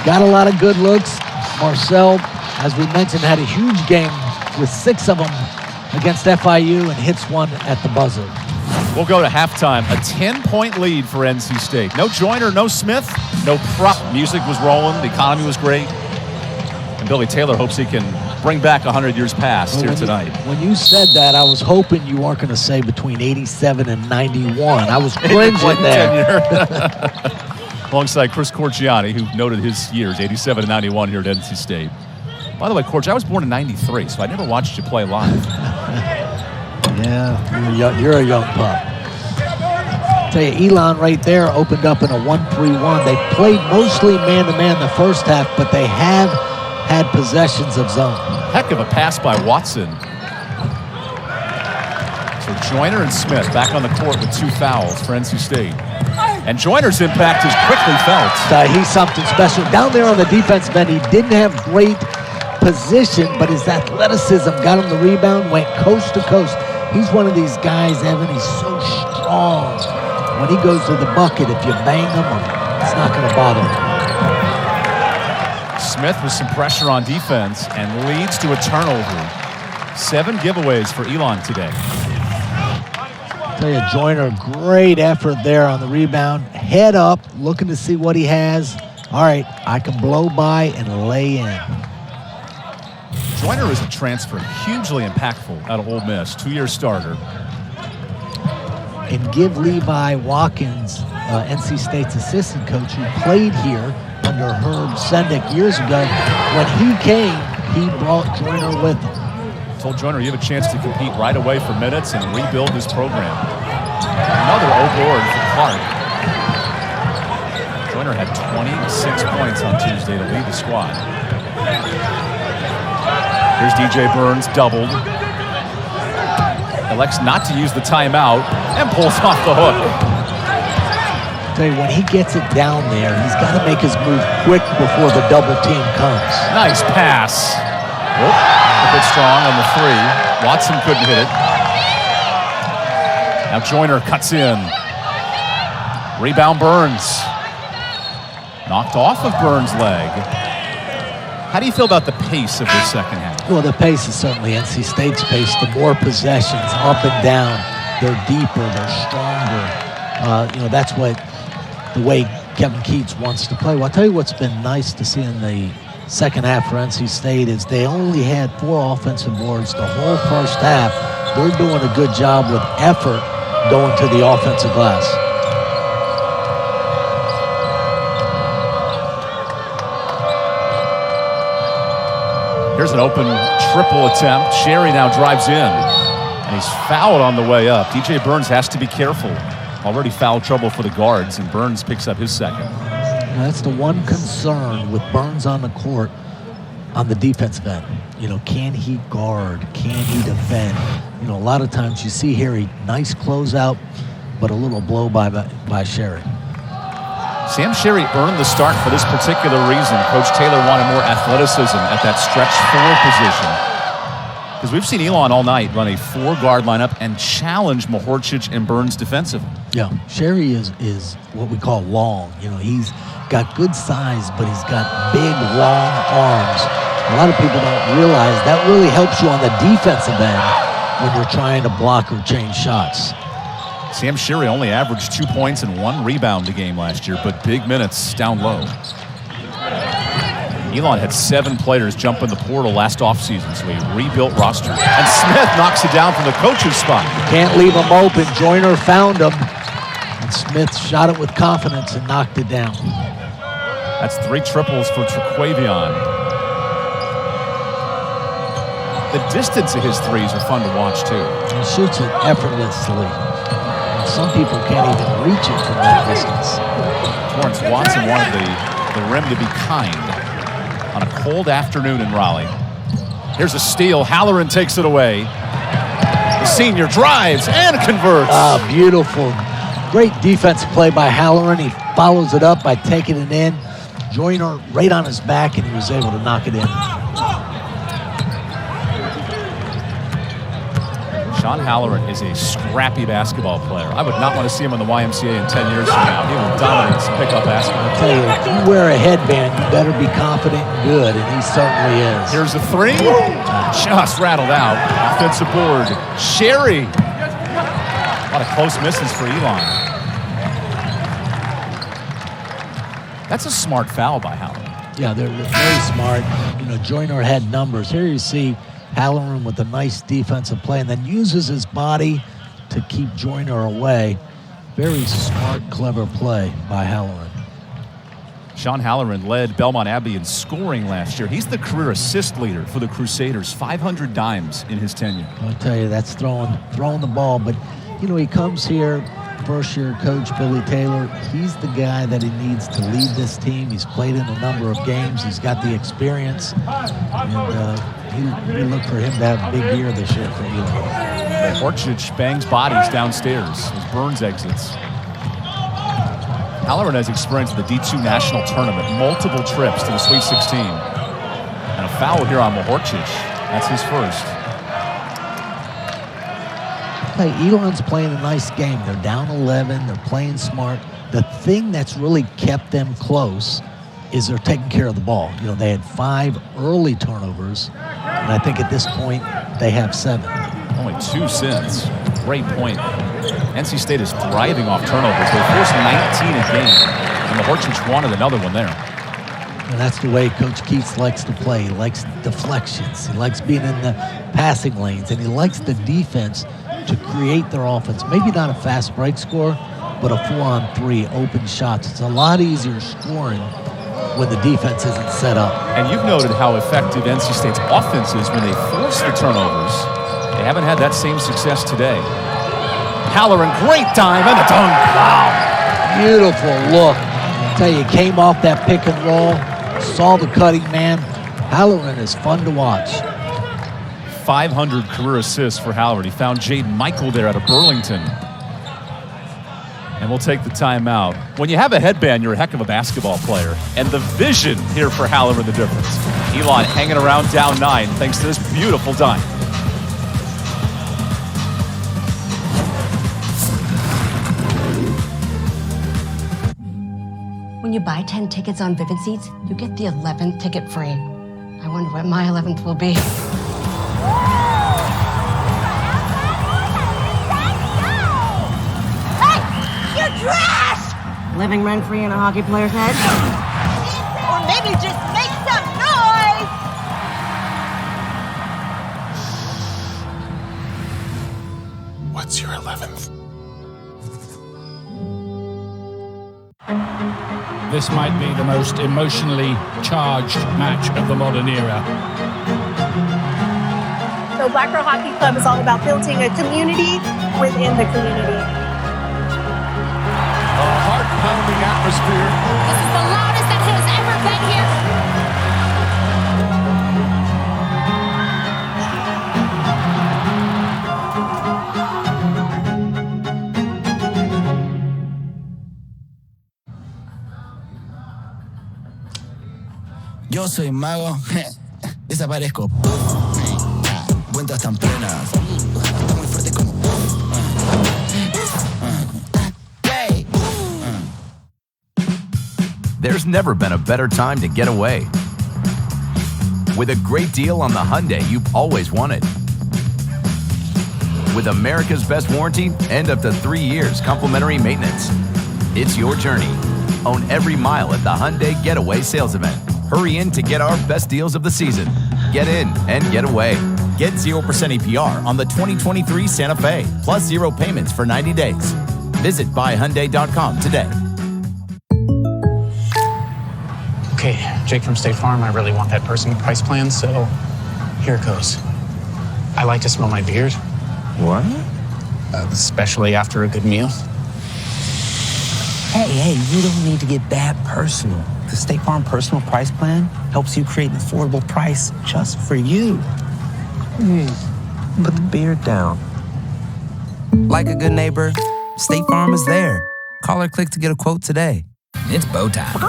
got a lot of good looks. Marcel, as we mentioned, had a huge game with 6 of them against FIU and hits one at the buzzer. We'll go to halftime. A 10-point lead for NC State. No Joyner, no Smith, no prop. Music was rolling. The economy was great. And Billy Taylor hopes he can bring back 100 years past here tonight. When you said that, I was hoping you weren't going to say between 87 and 91. I was cringing there. Alongside Chris Corciani, who noted his years, 87 and 91 here at NC State. By the way, Corch, I was born in 93, so I never watched you play live. Yeah, you're a young pup. Tell you, Elon right there opened up in a 1-3-1. They played mostly man-to-man the first half, but they have had possessions of zone. Heck of a pass by Watson. So Joyner and Smith back on the court with 2 fouls for NC State. And Joyner's impact is quickly felt. He's something special. Down there on the defensive end, he didn't have great position, but his athleticism got him the rebound, went coast to coast. He's one of these guys, Evan, he's so strong. When he goes to the bucket, if you bang him, it's not going to bother him. Smith with some pressure on defense and leads to a turnover. 7 giveaways for Elon today. I'll tell you, Joyner, great effort there on the rebound. Head up, looking to see what he has. All right, I can blow by and lay in. Joyner is a transfer, hugely impactful out of Ole Miss, 2-year starter. And give Levi Watkins, NC State's assistant coach, who played here under Herb Sendick years ago. When he came, he brought Joyner with him. Told Joyner you have a chance to compete right away for minutes and rebuild this program. Another O-board for Clark. Joyner had 26 points on Tuesday to lead the squad. Here's DJ Burns, doubled. Elects not to use the timeout and pulls off the hook. I'll tell you, when he gets it down there, he's got to make his move quick before the double team comes. Nice pass. Whoop. A bit strong on the 3. Watson couldn't hit it. Now Joyner cuts in. Rebound Burns. Knocked off of Burns' leg. How do you feel about the pace of this second half? Well, the pace is certainly NC State's pace. The more possessions, up and down, they're deeper, they're stronger. That's the way Kevin Keats wants to play. Well, I'll tell you what's been nice to see in the second half for NC State is they only had 4 offensive boards the whole first half. They're doing a good job with effort going to the offensive glass. Here's an open triple attempt. Sherry now drives in, and he's fouled on the way up. DJ Burns has to be careful. Already foul trouble for the guards, and Burns picks up his second. That's the one concern with Burns on the court on the defensive end. Can he guard? Can he defend? A lot of times you see here, nice closeout, but a little blow by Sherry. Sam Sherry earned the start for this particular reason. Coach Taylor wanted more athleticism at that stretch 4 position. Because we've seen Elon all night run a 4-guard lineup and challenge Mahorcic and Burns defensively. Yeah, Sherry is what we call long. He's got good size, but he's got big, long arms. A lot of people don't realize that really helps you on the defensive end when you're trying to block or change shots. Sam Sherry only averaged 2 points and 1 rebound a game last year, but big minutes down low. Elon had 7 players jump in the portal last offseason, so he rebuilt roster. And Smith knocks it down from the coach's spot. Can't leave him open. Joyner found him. And Smith shot it with confidence and knocked it down. That's 3 triples for Terquavion. The distance of his threes are fun to watch, too. He shoots it effortlessly. Some people can't even reach it from that distance. Torrance Watson wanted the rim to be kind on a cold afternoon in Raleigh. Here's a steal. Halloran takes it away. The senior drives and converts. Beautiful. Great defensive play by Halloran. He follows it up by taking it in. Joyner right on his back, and he was able to knock it in. Sean Halloran is a scrappy basketball player. I would not want to see him in the YMCA in 10 years from now. He will dominate pickup basketball. I'll tell you, if you wear a headband, you better be confident and good, and he certainly is. Here's a 3. Just rattled out. Offensive board. Sherry. A lot of close misses for Elon. That's a smart foul by Halloran. Yeah, they're very smart. Joyner had numbers. Here you see Halloran with a nice defensive play and then uses his body to keep Joyner away. Very smart, clever play by Halloran. Sean Halloran led Belmont Abbey in scoring last year. He's the career assist leader for the Crusaders, 500 dimes in his tenure. I'll tell you, that's throwing the ball. But, he comes here, first-year coach Billy Taylor. He's the guy that he needs to lead this team. He's played in a number of games. He's got the experience. And we look for him to have a big year this year for Elon. Horchich bangs bodies downstairs as Burns exits. Halloran has experience in the D2 National Tournament, multiple trips to the Sweet 16. And a foul here on Mahorcic. That's his first. Hey, Elon's playing a nice game. They're down 11. They're playing smart. The thing that's really kept them close is they're taking care of the ball. You know, they had 5 early turnovers, and I think at this point they have 7. Only 2 since. Great point. NC State is thriving off turnovers. They forced 19 a game, and Mahorcic wanted another one there. And that's the way Coach Keats likes to play. He likes deflections. He likes being in the passing lanes, and he likes the defense to create their offense. Maybe not a fast break score, but a 4-on-3 open shots. It's a lot easier scoring when the defense isn't set up. And you've noted how effective NC State's offense is when they force the turnovers. They haven't had that same success today. Halloran, great time, and a dunk. Wow. Beautiful look. I tell you, came off that pick and roll, saw the cutting man. Halloran is fun to watch. 500 career assists for Halloran. He found Jaden Michael there out of Burlington. And we'll take the timeout. When you have a headband, you're a heck of a basketball player. And the vision here for Halloran, the difference. Elon hanging around down 9 thanks to this beautiful dime. When you buy 10 tickets on Vivid Seats, you get the 11th ticket free. I wonder what my 11th will be. Hey, you're trash! Living rent-free in a hockey player's head? Or maybe just make some noise! What's your 11th? This might be the most emotionally charged match of the modern era. So Black Girl Hockey Club is all about building a community within the community. A heart-pounding atmosphere. This is the loudest that has ever been here. Yo soy mago, desaparezco. Cuentas tan plenas, muy fuerte como. There's never been a better time to get away. With a great deal on the Hyundai you've always wanted. With America's best warranty and up to 3 years complimentary maintenance. It's your journey. Own every mile at the Hyundai Getaway Sales Event. Hurry in to get our best deals of the season. Get in and get away. Get 0% APR on the 2023 Santa Fe, plus 0 payments for 90 days. Visit buyhyundai.com today. Okay, Jake from State Farm, I really want that personal price plan, so here it goes. I like to smell my beard. What? Especially after a good meal. Hey, you don't need to get that personal. The State Farm Personal Price Plan helps you create an affordable price just for you. Put the beard down. Like a good neighbor, State Farm is there. Call or click to get a quote today. It's bow time.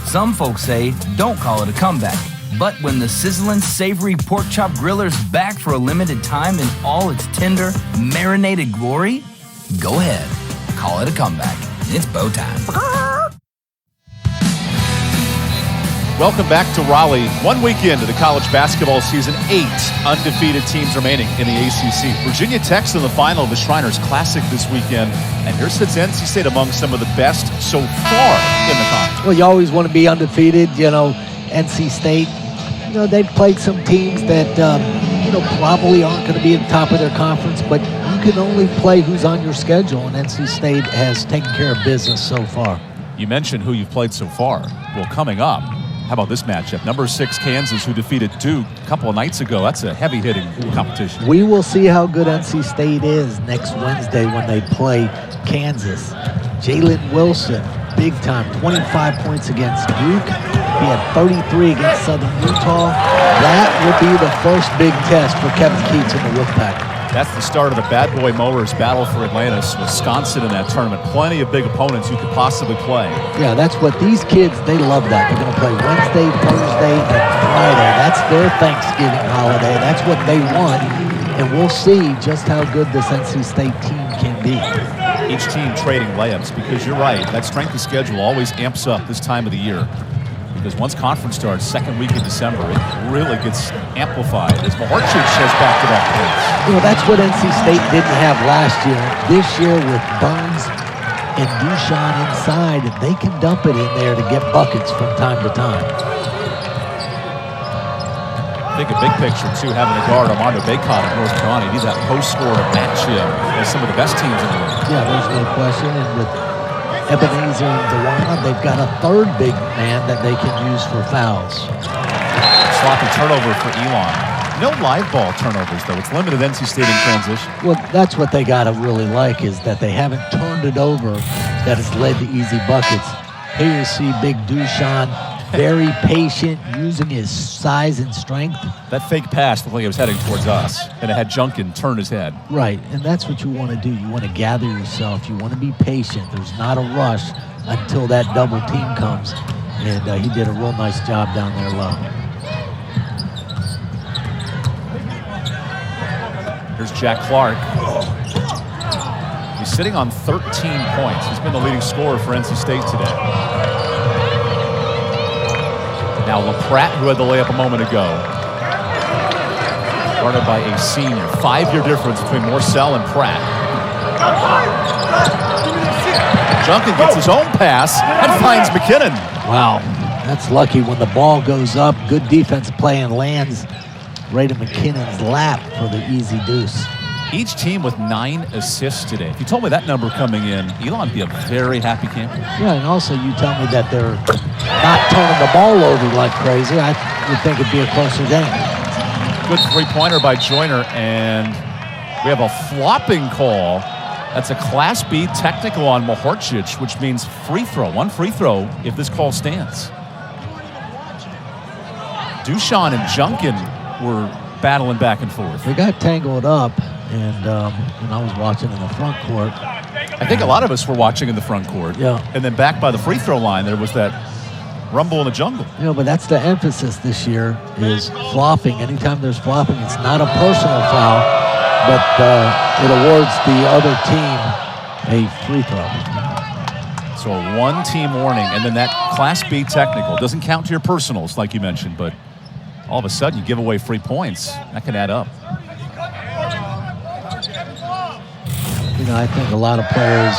Some folks say, don't call it a comeback. But when the sizzling, savory pork chop griller's back for a limited time in all its tender, marinated glory, go ahead. Call it a comeback. It's bow time. Welcome back to Raleigh. 1 week into the college basketball season, 8 undefeated teams remaining in the ACC. Virginia Tech's in the final of the Shriners Classic this weekend, and here sits NC State among some of the best so far in the conference. Well, you always want to be undefeated. You know, NC State, you know, they've played some teams that, probably aren't going to be at the top of their conference, but you can only play who's on your schedule, and NC State has taken care of business so far. You mentioned who you've played so far. Well, coming up, how about this matchup? Number 6 Kansas, who defeated Duke a couple of nights ago. That's a heavy-hitting competition. We will see how good NC State is next Wednesday when they play Kansas. Jalen Wilson, big time, 25 points against Duke. He had 33 against Southern Utah. That will be the first big test for Kevin Keats in the Wolfpack. That's the start of the Bad Boy Mowers battle for Atlantis. Wisconsin in that tournament. Plenty of big opponents who could possibly play. Yeah, that's what these kids, they love that. They're going to play Wednesday, Thursday, and Friday. That's their Thanksgiving holiday. That's what they want. And we'll see just how good this NC State team can be. Each team trading layups, because you're right, that strength of schedule always amps up this time of the year. Because once conference starts, second week in December, it really gets amplified as Mahorchich has back-to-back points. You know, that's what NC State didn't have last year. This year with Burns and Duchamp inside, they can dump it in there to get buckets from time to time. I think a big picture, too, having a guard, Armando Bacot of North Carolina. He's that post scorer to match him as some of the best teams in the league. Yeah, there's no question. And with Ebenezer and Dewana, they've got a third big man that they can use for fouls. Sloppy turnover for Elon. No live ball turnovers, though. It's limited NC State in transition. Well, that's what they got to really like, is that they haven't turned it over that has led to easy buckets. Here you see big Duchamp, very patient, using his size and strength. That fake pass looked like it was heading towards us, and it had Junkin turn his head. Right, and that's what you want to do. You want to gather yourself. You want to be patient. There's not a rush until that double team comes, and he did a real nice job down there low. Here's Jack Clark. He's sitting on 13 points. He's been the leading scorer for NC State today. Now LaPratt, who had the layup a moment ago, guarded by a senior. 5-year difference between Morcell and Pratt. Junkin gets his own pass and finds McKinnon. Wow, that's lucky when the ball goes up. Good defense play and lands right in McKinnon's lap for the easy deuce. Each team with 9 assists today. If you told me that number coming in, Elon would be a very happy camper. Yeah, and also you tell me that they're not turning the ball over like crazy. I would think it'd be a closer game. Good three-pointer by Joyner, and we have a flopping call. That's a Class B technical on Mahorchich, which means free throw. One free throw if this call stands. Duchamp and Junkin were battling back and forth. They got tangled up, and I was watching in the front court. I think a lot of us were watching in the front court. Yeah. And then back by the free throw line, there was that rumble in the jungle. You know, but that's the emphasis this year is flopping. Anytime there's flopping, it's not a personal foul, but it awards the other team a free throw. So a one-team warning, and then that Class B technical. Doesn't count to your personals, like you mentioned, but all of a sudden you give away free points. That can add up. You know, I think a lot of players,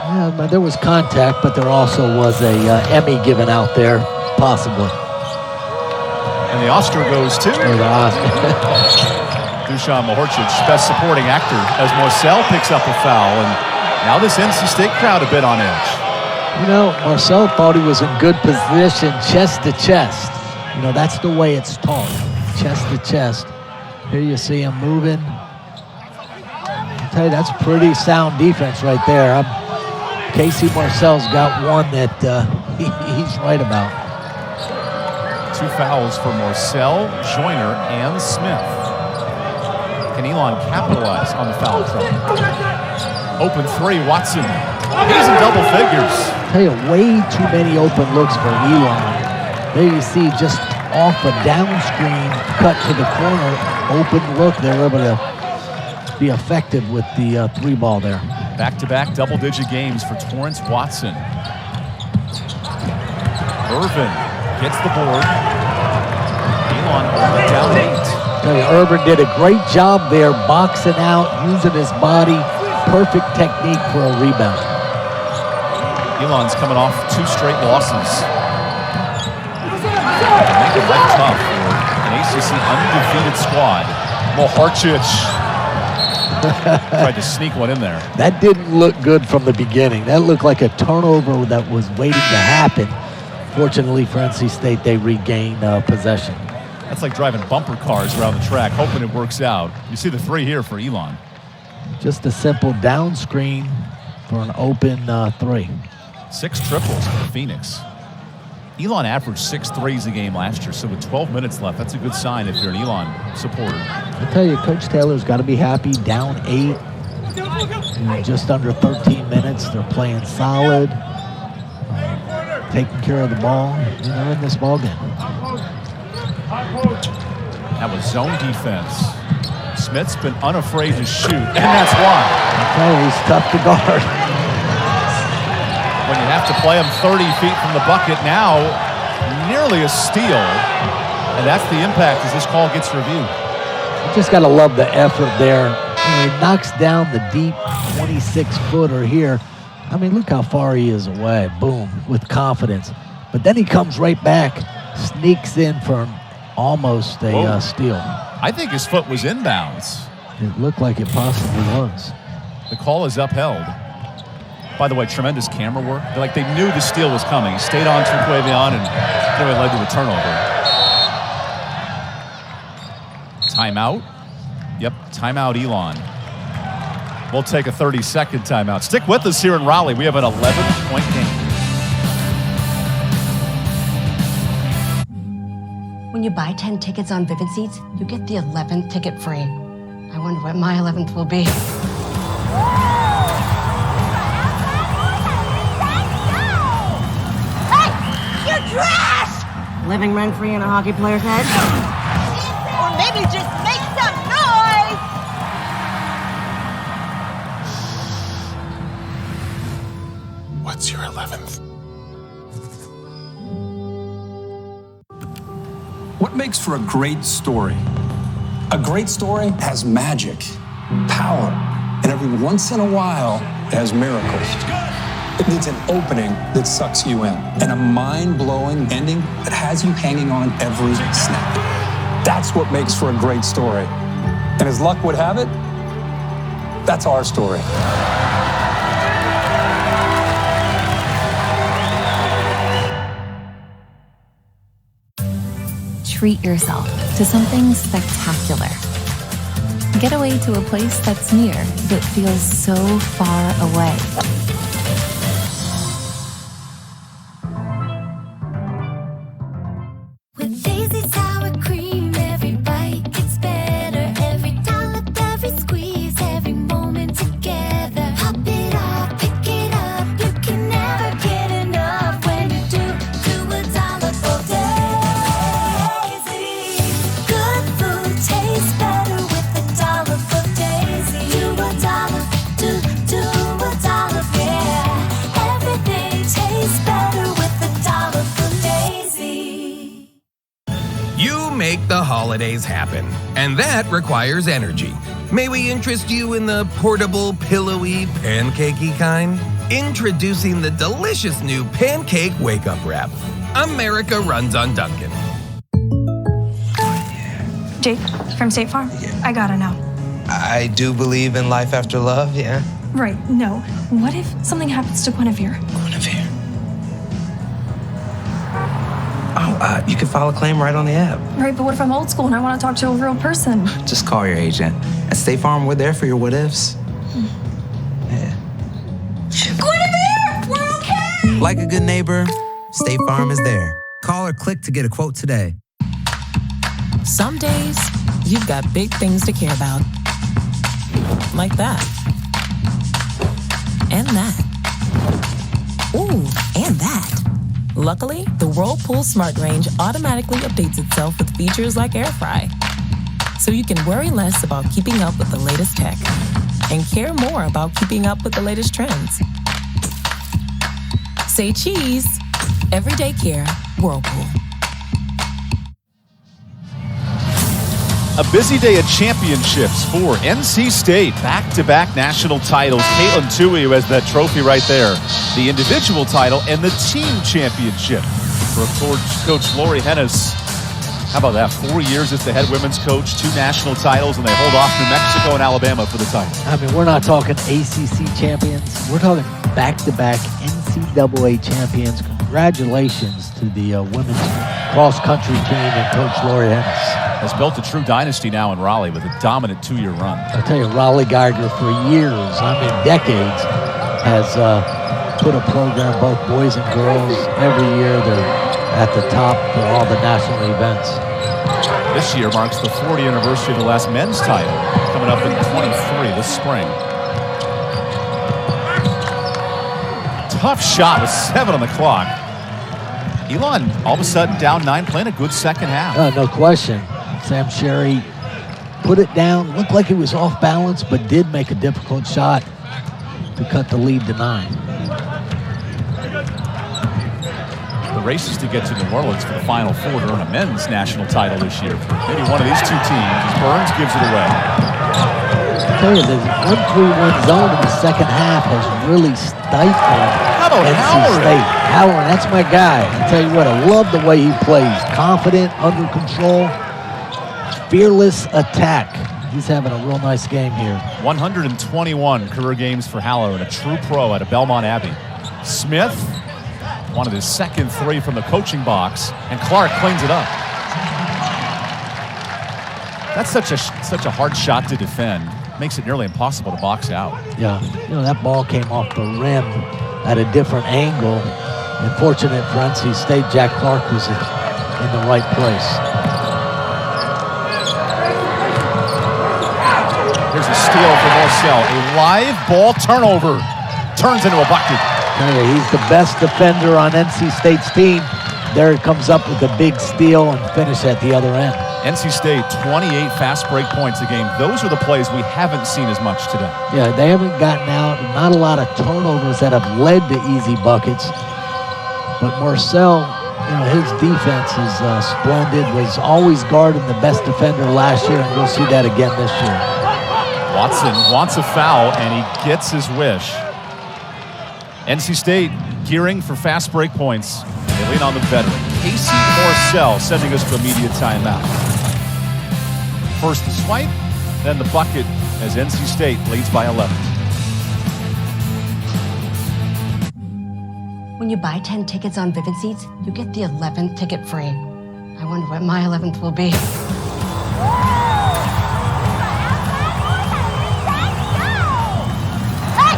yeah, there was contact, but there also was a Emmy given out there, possibly. And the Oscar goes to the Oscar. Duchamp Mahorchich, best supporting actor, as Morcell picks up a foul, and now this NC State crowd a bit on edge. You know, Morcell thought he was in good position, chest to chest. You know, that's the way it's taught, chest to chest. Here you see him moving. I'll tell you, that's pretty sound defense right there. Casey Morcell's got one that he's right about. 2 fouls for Morcell, Joyner, and Smith. Can Elon capitalize on the foul trouble? Open 3, Watson. He's in double figures. I'll tell you, way too many open looks for Elon. There you see just off a down screen, cut to the corner, open look. They're able to be effective with the 3 ball there. Back-to-back double-digit games for Torrance Watson. Irvin gets the board. Elon only down 8. I tell you, Irvin did a great job there, boxing out, using his body. Perfect technique for a rebound. Elon's coming off 2 straight losses. Making life tough for an ACC undefeated squad. Mahorchich tried to sneak one in there. That didn't look good from the beginning. That looked like a turnover that was waiting to happen. Fortunately for NC State, they regained possession. That's like driving bumper cars around the track, hoping it works out. You see the 3 here for Elon. Just a simple down screen for an open 3. 6 triples for Phoenix. Elon averaged 6 threes a game last year, so with 12 minutes left, that's a good sign if you're an Elon supporter. I tell you, Coach Taylor's got to be happy. Down 8, just under 13 minutes. They're playing solid, taking care of the ball, and they're in this ball game. That was zone defense. Smith's been unafraid to shoot, and that's why. Okay, he's tough to guard. When you have to play him 30 feet from the bucket now, nearly a steal. And that's the impact as this call gets reviewed. You just got to love the effort there. He knocks down the deep 26-footer here. I mean, look how far he is away. Boom, with confidence. But then he comes right back, sneaks in for almost a steal. I think his foot was inbounds. It looked like it possibly was. The call is upheld. By the way, tremendous camera work. They knew the steal was coming. He stayed on Terquavion and really led to a turnover. Timeout. Yep, timeout Elon. We'll take a 30-second timeout. Stick with us here in Raleigh. We have an 11-point game. When you buy 10 tickets on Vivid Seats, you get the 11th ticket free. I wonder what my 11th will be. Hey, you're trash! Living rent-free in a hockey player's head? Or maybe just make some noise! What's your 11th? What makes for a great story? A great story has magic, power, and every once in a while, it has miracles. It needs an opening that sucks you in, and a mind-blowing ending that has you hanging on every snap. That's what makes for a great story. And as luck would have it, that's our story. Treat yourself to something spectacular. Get away to a place that's near but feels so far away. With Daisy sour cream, every bite gets better. Every dollop, every squeeze, every moment together. Pop it off, pick it up. You can never get enough when you do a dollar for Daisy. Good food tastes better with a dollar for Daisy. Do a dollar, do a dollar, yeah. Everything tastes better with a dollar for Daisy. You make the holidays happen, and that requires energy. May we interest you in the portable, pillowy, pancakey kind? Introducing the delicious new Pancake Wake-Up Wrap. America runs on Dunkin'. Jake, from State Farm? I gotta know. I do believe in life after love, yeah. Right, no. What if something happens to Guinevere? Oh, you can file a claim right on the app. Right, but what if I'm old school and I want to talk to a real person? Just call your agent. At State Farm, we're there for your what ifs. Guinevere! We're okay! Like a good neighbor, State Farm is there. Call or click to get a quote today. Some days, you've got big things to care about. Like that. And that. Ooh, and that. Luckily, the Whirlpool Smart Range automatically updates itself with features like Air Fry. So you can worry less about keeping up with the latest tech and care more about keeping up with the latest trends. Say cheese. Everyday care, Whirlpool. A busy day at championships for NC State. Back-to-back national titles. Caitlin Tui, who has that trophy right there. The individual title and the team championship for Coach Lori Hennis. How about that? 4 years as the head women's coach, 2 national titles, and they hold off New Mexico and Alabama for the title. I mean, we're not talking ACC champions. We're talking back-to-back NCAA champions. Congratulations to the women's cross-country team and Coach Lori Hennis. Has built a true dynasty now in Raleigh with a dominant 2-year run. I'll tell you, Raleigh Geiger for years, decades, has put a program, both boys and girls. Every year they're at the top for all the national events. This year marks the 40th anniversary of the last men's title, coming up in 23 this spring. Tough shot with 7 on the clock. Elon, all of a sudden, down 9, playing a good second half. No question. Sam Sherry put it down, looked like it was off balance, but did make a difficult shot to cut the lead to 9. The race is to get to New Orleans for the Final Four to earn a men's national title this year. Maybe one of these two teams, as Burns gives it away. I tell you, the 1-3-1 zone in the second half has really stifled NC State. Howard, that's my guy. I tell you what, I love the way he plays. Confident, under control, fearless attack. He's having a real nice game here. 121 career games for Haller and a true pro out of Belmont Abbey. Smith wanted his second 3 from the coaching box, and Clark cleans it up. That's such a hard shot to defend. Makes it nearly impossible to box out. Yeah, that ball came off the rim at a different angle. Unfortunate for NC State, Jack Clark was in the right place. Here's a steal for Marcel. A live ball turnover. Turns into a bucket. He's the best defender on NC State's team. There it comes up with a big steal and finish at the other end. NC State, 28 fast break points a game. Those are the plays we haven't seen as much today. Yeah, they haven't gotten out. Not a lot of turnovers that have led to easy buckets. But Marcel, his defense is splendid. Was always guarding the best defender last year, and we'll see that again this year. Watson wants a foul, and he gets his wish. NC State gearing for fast break points. They lean on the veteran. Casey Marcel sending us to immediate timeout. First the swipe, then the bucket as NC State leads by 11. When you buy 10 tickets on Vivid Seats, you get the 11th ticket free. I wonder what my 11th will be. Hey,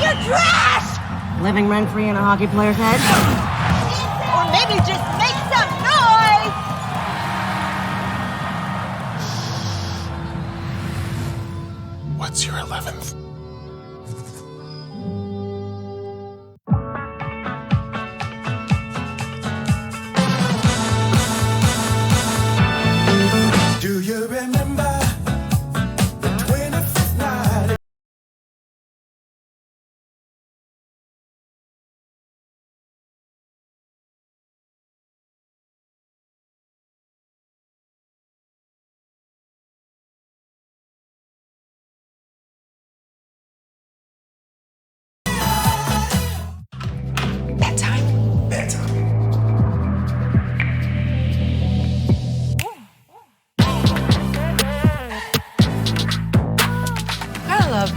you're trash! Living rent-free in a hockey player's head? Or maybe just make some noise! What's your 11th? Do you remember the 25th night?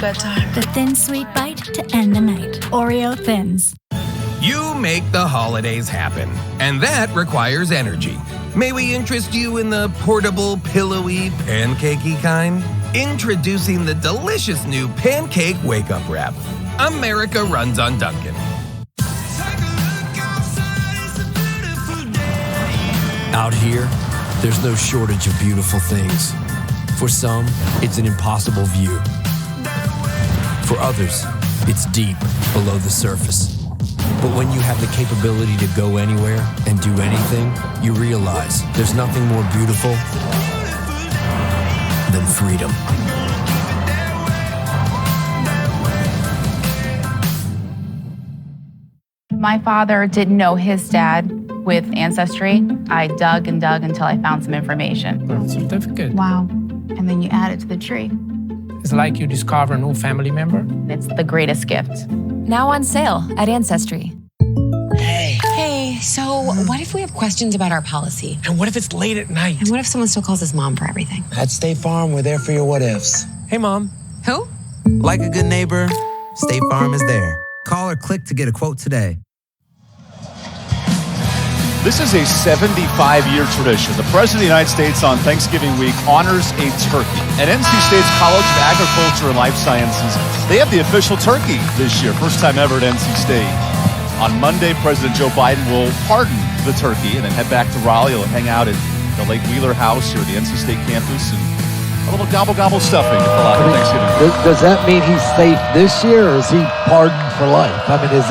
Bedtime. The thin, sweet bite to end the night. Oreo Thins. You make the holidays happen, and that requires energy. May we interest you in the portable, pillowy, pancakey kind? Introducing the delicious new Pancake Wake-Up Wrap. America runs on Dunkin'. Out here, there's no shortage of beautiful things. For some, it's an impossible view. For others, it's deep below the surface. But when you have the capability to go anywhere and do anything, you realize there's nothing more beautiful than freedom. My father didn't know his dad with Ancestry. I dug and dug until I found some information. Birth certificate. Wow. And then you add it to the tree. It's like you discover a new family member. It's the greatest gift. Now on sale at Ancestry. Hey, so what if we have questions about our policy? And what if it's late at night? And what if someone still calls us mom for everything? At State Farm, we're there for your what ifs. Hey, Mom. Who? Like a good neighbor, State Farm is there. Call or click to get a quote today. This is a 75-year tradition. The President of the United States on Thanksgiving week honors a turkey. At NC State's College of Agriculture and Life Sciences, they have the official turkey this year. First time ever at NC State. On Monday, President Joe Biden will pardon the turkey and then head back to Raleigh. He'll hang out at the Lake Wheeler House here at the NC State campus and a little gobble-gobble stuffing to pull out for Thanksgiving. Does that mean he's safe this year, or is he pardoned for life? I mean, is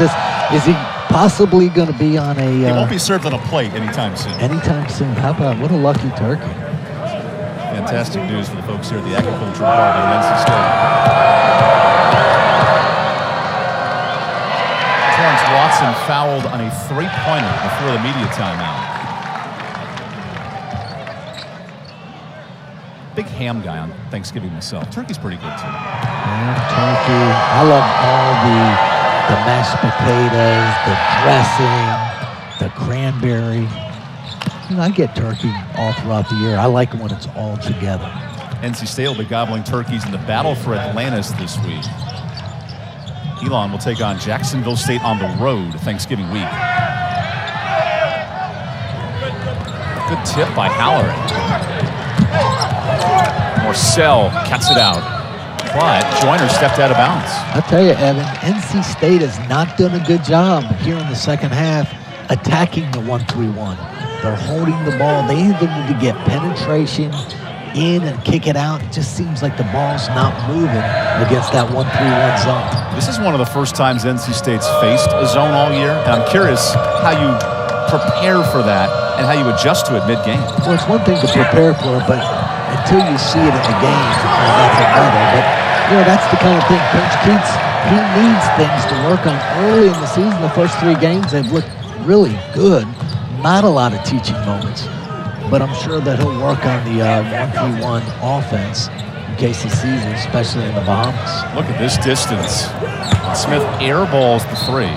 he possibly going to be on a... He won't be served on a plate anytime soon. Anytime soon. How about, what a lucky turkey. Fantastic news for the folks here at the Agricultural Department at NC State. Torrance Watson fouled on a three-pointer before the media timeout. Big ham guy on Thanksgiving myself. Turkey's pretty good too. Ham, turkey. I love all the mashed potatoes, the dressing, the cranberry. You know, I get turkey all throughout the year. I like it when it's all together. NC State will be gobbling turkeys in the battle for Atlantis this week. Elon will take on Jacksonville State on the road Thanksgiving week. Good tip by Halloran. Morcell cuts it out. But Joyner stepped out of bounds. I'll tell you, Evan, NC State has not done a good job here in the second half attacking the 1-3-1. They're holding the ball. They either need to get penetration in and kick it out. It just seems like the ball's not moving against that 1-3-1 zone. This is one of the first times NC State's faced a zone all year. And I'm curious how you prepare for that and how you adjust to it mid-game. Well, it's one thing to prepare for it, but until you see it in the game, that's another. But, you know, that's the kind of thing. Coach Keats, he needs things to work on early in the season. The first 3 games, they've looked really good. Not a lot of teaching moments, but I'm sure that he'll work on the 1-3-1 offense in case he sees it, especially in the Bahamas. Look at this distance. Smith airballs the 3.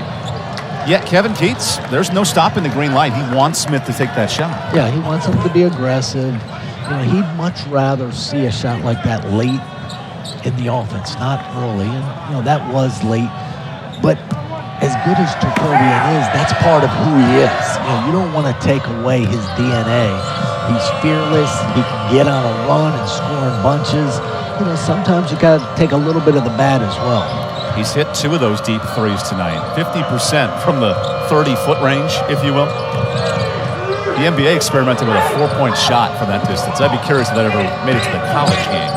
Yet Kevin Keats, there's no stopping the green light. He wants Smith to take that shot. Yeah, he wants him to be aggressive. You know, he'd much rather see a shot like that late in the offense, not early. And, you know, that was late. But as good as Terquavion is, that's part of who he is. You know, you don't want to take away his DNA. He's fearless. He can get on a run and score in bunches. You know, sometimes you got to take a little bit of the bad as well. He's hit 2 of those deep threes tonight. 50% from the 30-foot range, if you will. The NBA experimented with a 4-point shot from that distance. I'd be curious if that ever made it to the college game.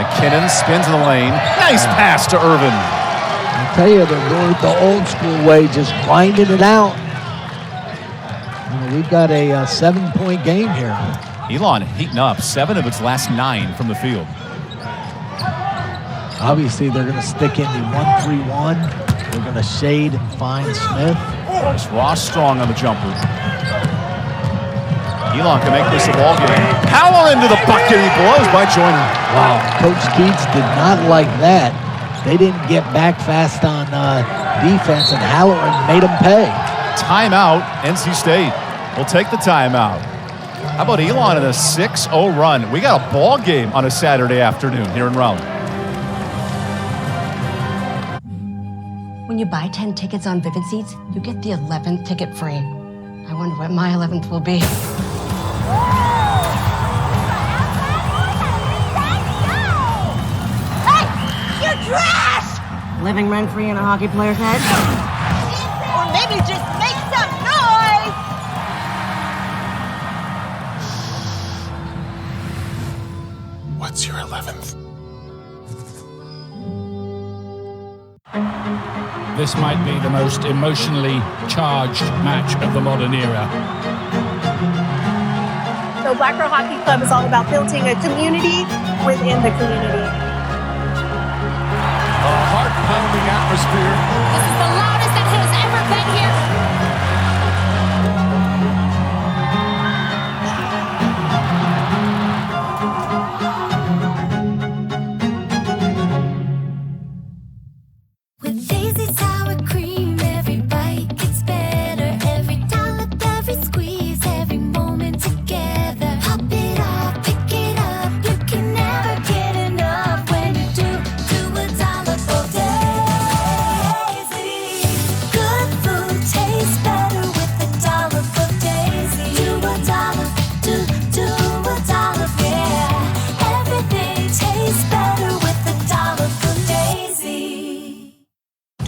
McKinnon spins in the lane. Nice pass to Irvin. I tell you, they're doing it the old school way, just grinding it out. You know, we've got a 7-point game here. Elon heating up. 7 of its last 9 from the field. Obviously, they're going to stick in the 1-3-1. They're going to shade and find Smith. It's Ross Strong on the jumper. Elon can make this a ball game. Powell into the bucket. He blows by Joyner. Wow, Coach Keats did not like that. They didn't get back fast on defense, and Halloran made them pay. Timeout, NC State. We'll take the timeout. How about Elon in a 6-0 run? We got a ball game on a Saturday afternoon here in Raleigh. When you buy 10 tickets on Vivid Seats, you get the 11th ticket free. I wonder what my 11th will be. Hey, you're trash! Living rent-free in a hockey player's head? Or maybe just make some noise! What's your 11th? This might be the most emotionally charged match of the modern era. So Black Girl Hockey Club is all about building a community within the community. A heart-pounding atmosphere. This is the loudest that has ever been here. With Daisy sour cream, every bite gets better. Every dollop, every squeeze, every moment together. Pop it off, pick it up. You can never get enough when you do a dollop of Daisy.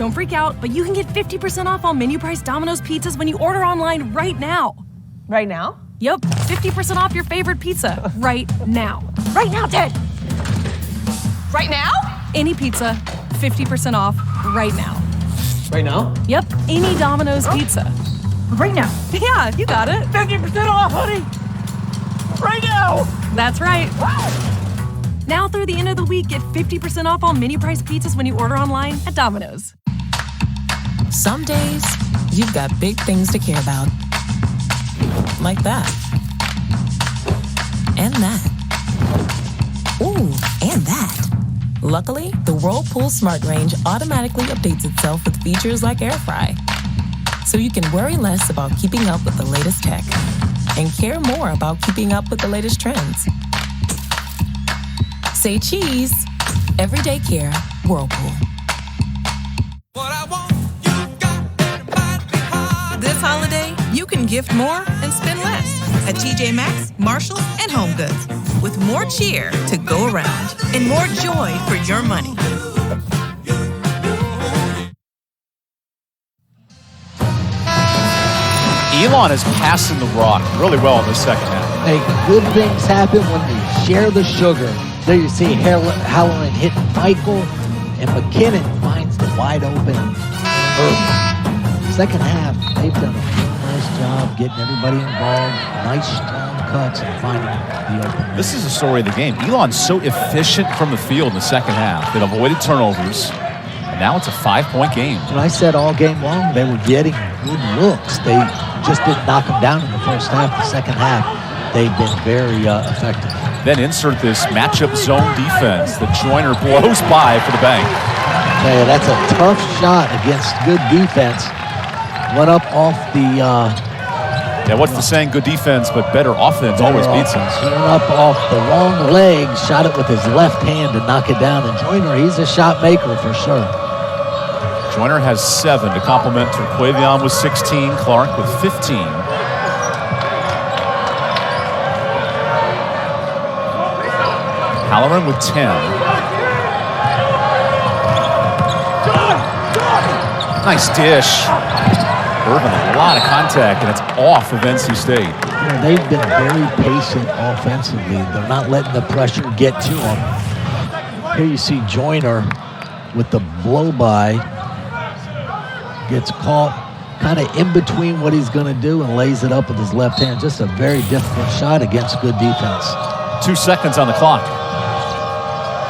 Don't freak out, but you can get 50% off all menu price Domino's pizzas when you order online right now. Right now? Yep, 50% off your favorite pizza right now. Right now, Ted! Right now? Any pizza, 50% off right now. Right now? Yep, any Domino's pizza. Right now. Yeah, you got it. 50% off, honey! Right now! That's right. Now through the end of the week, get 50% off all menu price pizzas when you order online at Domino's. Some days, you've got big things to care about. Like that. And that. Ooh, and that. Luckily, the Whirlpool Smart Range automatically updates itself with features like Air Fry. So you can worry less about keeping up with the latest tech and care more about keeping up with the latest trends. Say cheese. Everyday care, Whirlpool. This holiday, you can gift more and spend less at TJ Maxx, Marshalls, and HomeGoods. With more cheer to go around and more joy for your money. Elon is passing the rock really well in the second half. Hey, good things happen when you share the sugar. There you see Halloran hitting Michael, and McKinnon finds the wide open Irving. Second half, they've done a nice job getting everybody involved. Nice strong cuts and finding the open. This is the story of the game. Elon's so efficient from the field in the second half. They've avoided turnovers. And now it's a 5-point game. And I said all game long they were getting good looks. They just didn't knock them down in the first half. The second half, they've been very effective. Then insert this matchup zone defense that Joyner blows by for the bank. Okay, that's a tough shot against good defense. Went up off the... yeah, what's the saying? Good defense, but better offense always beats him. He went up off the wrong leg, shot it with his left hand to knock it down. And Joyner, he's a shot maker for sure. Joyner has 7 to complement Terquavion with 16, Clark with 15. Halloran with 10. Nice dish. Irvin, a lot of contact, and it's off of NC State. You know, they've been very patient offensively. They're not letting the pressure get to them. Here you see Joyner with the blow-by. Gets caught kind of in between what he's going to do and lays it up with his left hand. Just a very difficult shot against good defense. 2 seconds on the clock.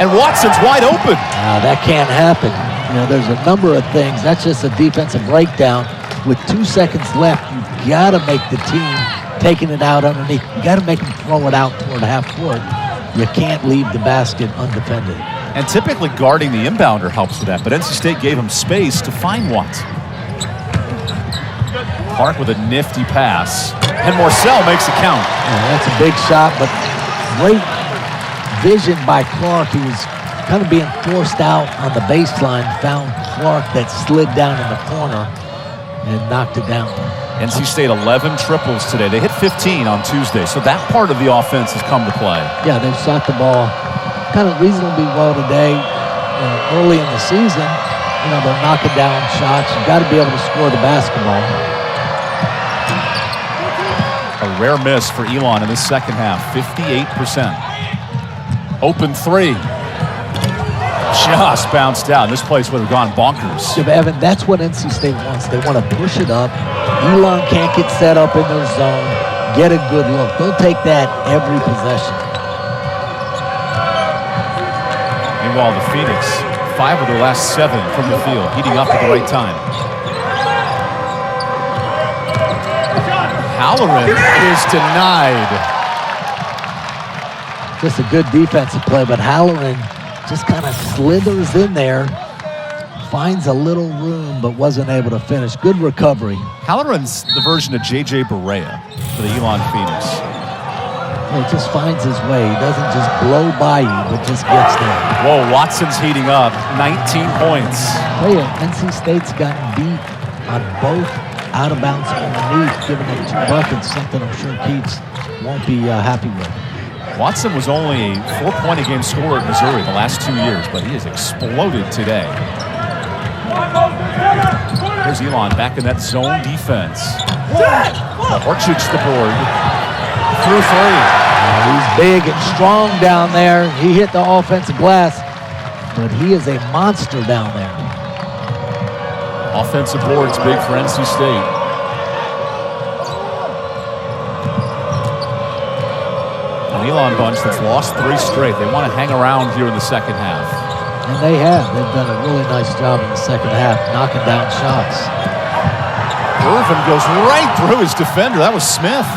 And Watson's wide open. That can't happen. You know, there's a number of things. That's just a defensive breakdown. With 2 seconds left, you got to make the team taking it out underneath. You got to make them throw it out toward half court. You can't leave the basket undefended. And typically guarding the inbounder helps with that, but NC State gave him space to find Watson. Clark with a nifty pass. And Morcell makes it count. Yeah, that's a big shot, but great vision by Clark. He was kind of being forced out on the baseline, found Clark that slid down in the corner and knocked it down. NC State 11 triples today. They hit 15 on Tuesday, so that part of the offense has come to play. Yeah, they've shot the ball kind of reasonably well today. Early in the season, you know, they're knocking down shots. You've got to be able to score the basketball. A rare miss for Elon in the second half, 58%. Open 3. Just bounced out. This place would have gone bonkers. Yeah, Evan, that's what NC State wants. They want to push it up. Elon can't get set up in their zone, get a good look. They'll take that every possession. Meanwhile, the Phoenix, 5 of their last 7 from the field, heating up at the right time. Halloran is denied. Just a good defensive play, but Halloran just kind of slithers in there, finds a little room, but wasn't able to finish. Good recovery. Halloran's the version of J.J. Barea for the Elon Phoenix. He just finds his way. He doesn't just blow by you, but just gets there. Whoa, Watson's heating up. 19 points. Tell you, NC State's gotten beat on both out of bounds underneath, giving them 2 buckets, something I'm sure Keats won't be happy with. Watson was only a 4-point-a-game scorer at Missouri the last 2 years, but he has exploded today. Here's Elon back in that zone defense. Orchard's the board. Through three. He's big and strong down there. He hit the offensive glass, but he is a monster down there. Offensive boards big for NC State. An Elon bunch that's lost 3 straight. They want to hang around here in the second half. And they have. They've done a really nice job in the second half, knocking down shots. Irvin goes right through his defender. That was Smith.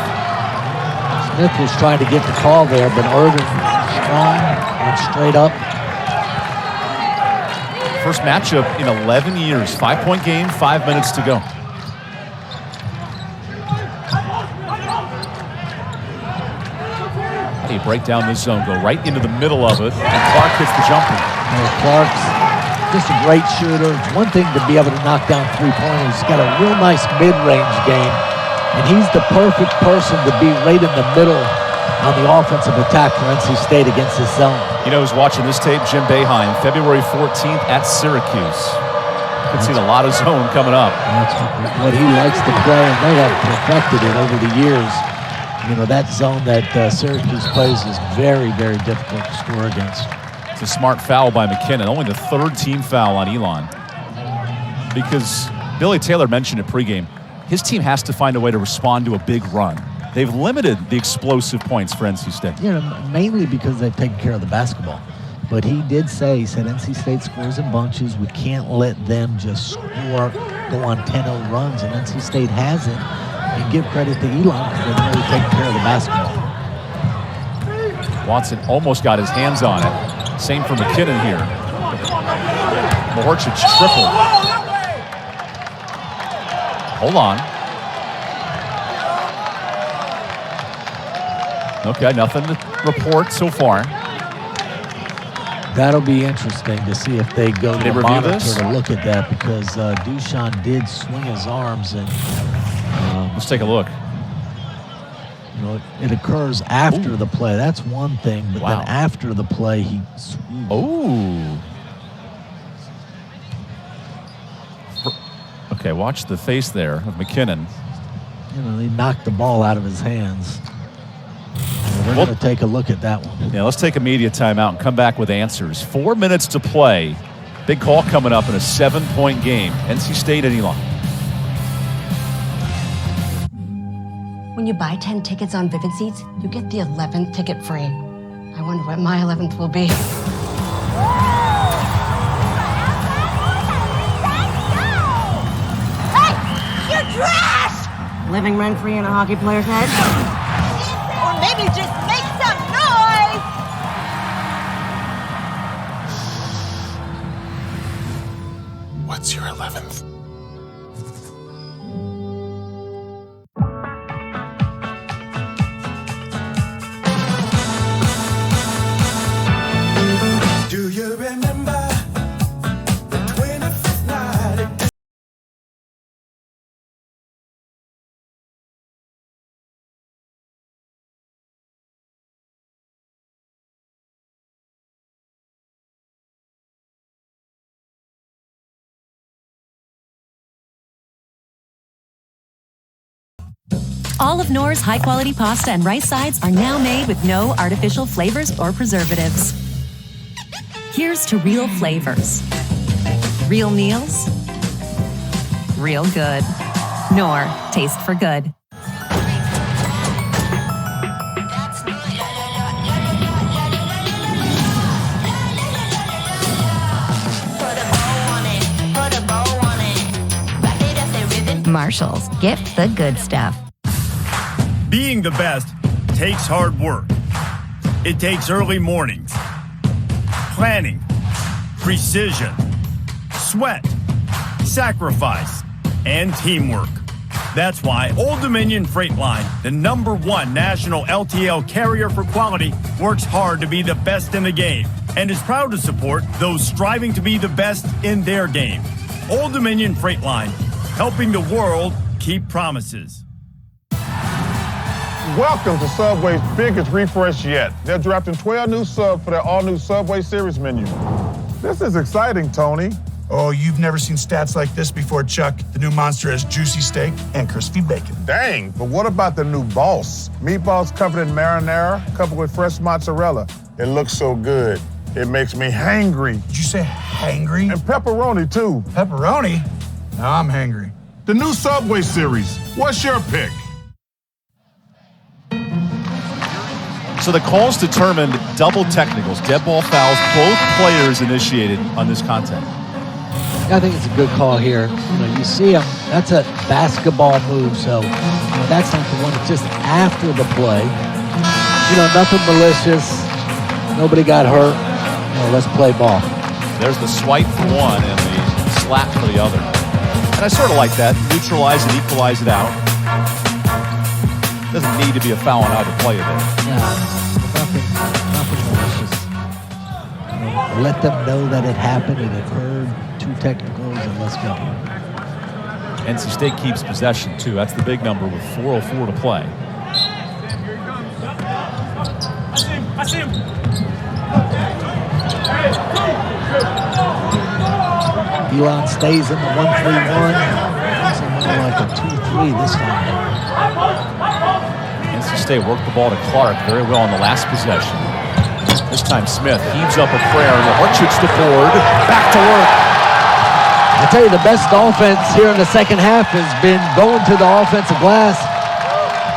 Smith was trying to get the call there, but Irvin strong, went straight up. First matchup in 11 years. 5-point game, 5 minutes to go. They break down this zone, go right into the middle of it, and Clark hits the jumper. Clark's just a great shooter. It's one thing to be able to knock down three-pointers. He's got a real nice mid-range game, and he's the perfect person to be right in the middle on the offensive attack for NC State against this zone. You know who's watching this tape? Jim Boeheim, February 14th at Syracuse. You can see a lot of zone coming up. That's what he likes to play, and they have perfected it over the years. You know, that zone that Syracuse plays is very, very difficult to score against. It's a smart foul by McKinnon. Only the 3rd team foul on Elon. Because Billy Taylor mentioned it pregame, his team has to find a way to respond to a big run. They've limited the explosive points for NC State. You know, mainly because they've taken care of the basketball. But he did say, he said NC State scores in bunches. We can't let them just score, go on 10-0 runs, and NC State hasn't. And give credit to Elon because they've really taken care of the basketball. Watson almost got his hands on it. Same for McKinnon here. Mahorchich triple. Hold on. Okay, nothing to report so far. That'll be interesting to see if they go to the monitor this? to look at that because Dushan did swing his arms and let's take a look. You know, it occurs after the play. That's one thing, but Wow. then after the play, he. Okay, watch the face there of McKinnon. You know, he knocked the ball out of his hands. We're going to take a look at that one. Yeah, let's take a media timeout and come back with answers. 4 minutes to play. Big call coming up in a 7-point game. NC State and Elon. When you buy 10 tickets on Vivid Seats, you get the 11th ticket free. I wonder what my 11th will be. Hey, you're trash! Living rent-free in a hockey player's head? Or maybe just make some noise! What's your 11th? Do you remember the 25th night? All of Knorr's high-quality pasta and rice sides are now made with no artificial flavors or preservatives. Here's to real flavors. Real meals. Real good. Knorr, taste for good. Marshall's, get the good stuff. Being the best takes hard work. It takes early mornings, planning, precision, sweat, sacrifice, and teamwork. That's why Old Dominion Freight Line, the #1 national LTL carrier for quality, works hard to be the best in the game and is proud to support those striving to be the best in their game. Old Dominion Freight Line, helping the world keep promises. Welcome to Subway's biggest refresh yet. They're dropping 12 new subs for their all-new Subway Series menu. This is exciting, Tony. Oh, you've never seen stats like this before, Chuck. The new Monster has juicy steak and crispy bacon. Dang, but what about the new Boss? Meatballs covered in marinara, coupled with fresh mozzarella. It looks so good. It makes me hangry. Did you say hangry? And pepperoni, too. Pepperoni? Now I'm hangry. The new Subway series. What's your pick? So the calls determined double technicals, dead ball fouls, both players initiated on this contact. I think it's a good call here. You see him, that's a basketball move, so that's not the one. It's just after the play. Nothing malicious. Nobody got hurt. Let's play ball. There's the swipe for one and the slap for the other. And I sort of like that. Neutralize and equalize it out. Doesn't need to be a foul on either play of it. Nothing malicious. Let them know that it happened, it occurred. 2 technicals, and let's go. NC State keeps possession, too. That's the big number with 4:04 to play. I see him. Elon stays in the 1-3-1. It's more like a 2-3 this time. NC State worked the ball to Clark very well on the last possession. This time Smith heaves up a prayer, and Orchard's the board. Back to work. I tell you, the best offense here in the second half has been going to the offensive glass.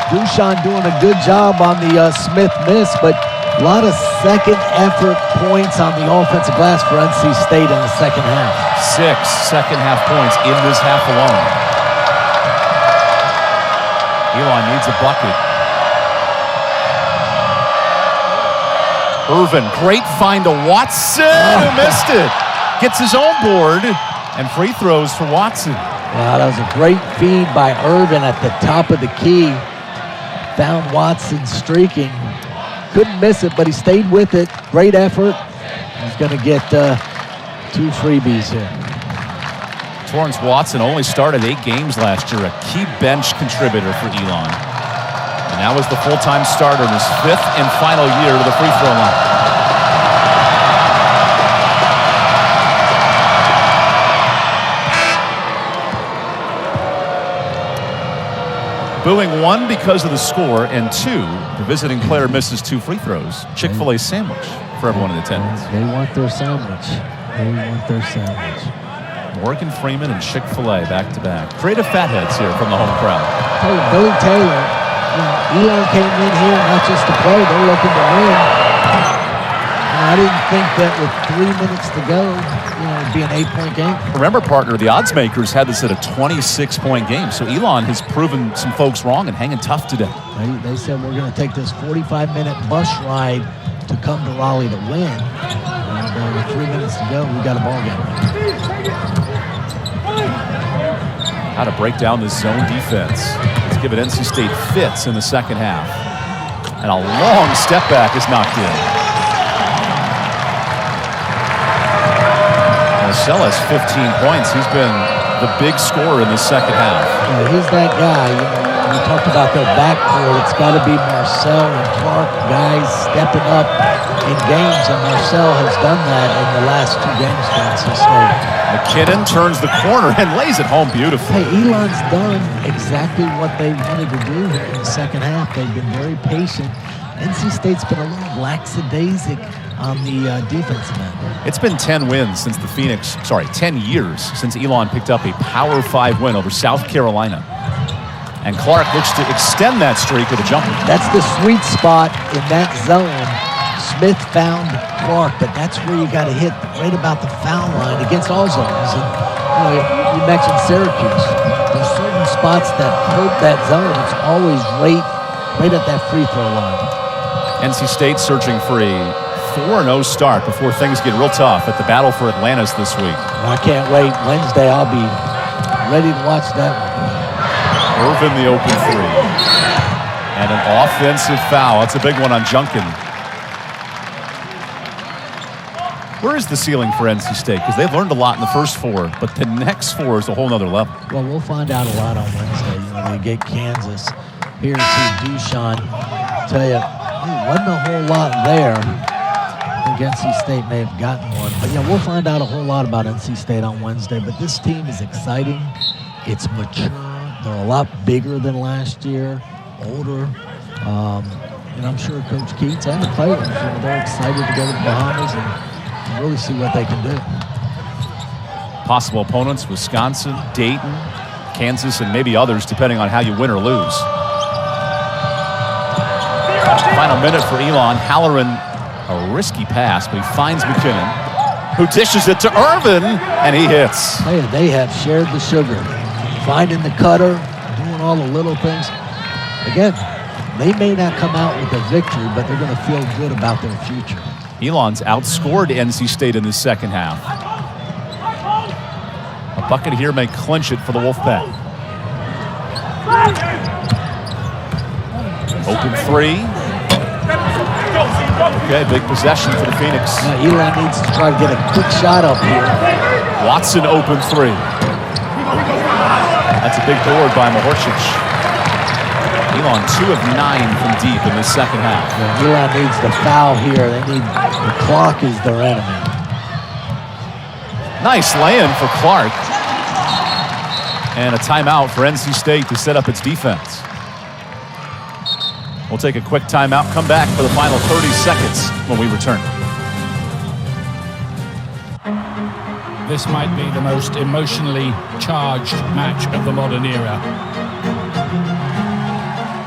Dushan doing a good job on the Smith miss, but a lot of second effort points on the offensive glass for NC State in the second half. 6 second-half points in this half alone. Elon needs a bucket. Irvin, great find to Watson, who missed it. Gets his own board, and free throws for Watson. Wow, that was a great feed by Irvin at the top of the key. Found Watson streaking. Couldn't miss it, but he stayed with it. Great effort. He's going to get 2 freebies here. Torrance Watson only started 8 games last year, a key bench contributor for Elon. And now is the full-time starter in his 5th and final year to the free throw line. Booing 1 because of the score, and 2, the visiting player misses 2 free throws. Chick-fil-A sandwich for everyone in attendance. They want their sandwich. They want their sandwich. Morgan Freeman and Chick-fil-A back-to-back. Creative fatheads here from the home crowd. Hey, Billy Taylor, Elon came in here not just to play, they're looking to win. I didn't think that with 3 minutes to go, it'd be an 8-point game. Remember, partner, the odds makers had this at a 26-point game. So Elon has proven some folks wrong and hanging tough today. They said we're going to take this 45-minute bus ride to come to Raleigh to win. And with 3 minutes to go, we got a ball game. How to break down the zone defense. Let's give it NC State fits in the second half. And a long step back is knocked in. Marcel has 15 points. He's been the big scorer in the second half. Yeah, he's that guy. We talked about their backcourt. It's got to be Marcel and Clark, guys stepping up in games, and Marcel has done that in the last 2 games for NC State. McKinnon turns the corner and lays it home beautifully. Hey, Elon's done exactly what they wanted to do here in the second half. They've been very patient. NC State's been a little lackadaisic on the defensive end. It's been 10 years since Elon picked up a Power 5 win over South Carolina. And Clark looks to extend that streak with a jumper. That's the sweet spot in that zone. Smith found Clark, but that's where you got to hit right about the foul line against all zones. And you mentioned Syracuse. There's certain spots that hurt that zone. It's always right at that free throw line. NC State searching for a 4-0 start before things get real tough at the battle for Atlantis this week. I can't wait. Wednesday, I'll be ready to watch that one. Irvin the open 3. And an offensive foul. That's a big one on Junkin. Where is the ceiling for NC State? Because they've learned a lot in the first 4, but the next 4 is a whole nother level. Well, we'll find out a lot on Wednesday. They get Kansas. Here to see Dushan. Tell you, there wasn't a whole lot there. I think NC State may have gotten one. But, yeah, we'll find out a whole lot about NC State on Wednesday. But this team is exciting. It's mature. They're a lot bigger than last year, older. And I'm sure Coach Keats and the players, they're excited to go to the Bahamas and really see what they can do. Possible opponents, Wisconsin, Dayton, Kansas, and maybe others, depending on how you win or lose. Final minute for Elon. Halloran, a risky pass, but he finds McKinnon, who dishes it to Irvin, and he hits. Hey, they have shared the sugar, finding the cutter, doing all the little things. Again, they may not come out with a victory, but they're going to feel good about their future. Elon's outscored NC State in the second half. A bucket here may clinch it for the Wolfpack. Open three. Okay, big possession for the Phoenix. Elon needs to try to get a quick shot up here. Watson open three. That's a big board by Mahorcic. Elon 2 of 9 from deep in the second half. Yeah, Elon needs to foul here. The clock is their enemy. Nice lay-in for Clark. And a timeout for NC State to set up its defense. We'll take a quick timeout, come back for the final 30 seconds when we return. This might be the most emotionally charged match of the modern era.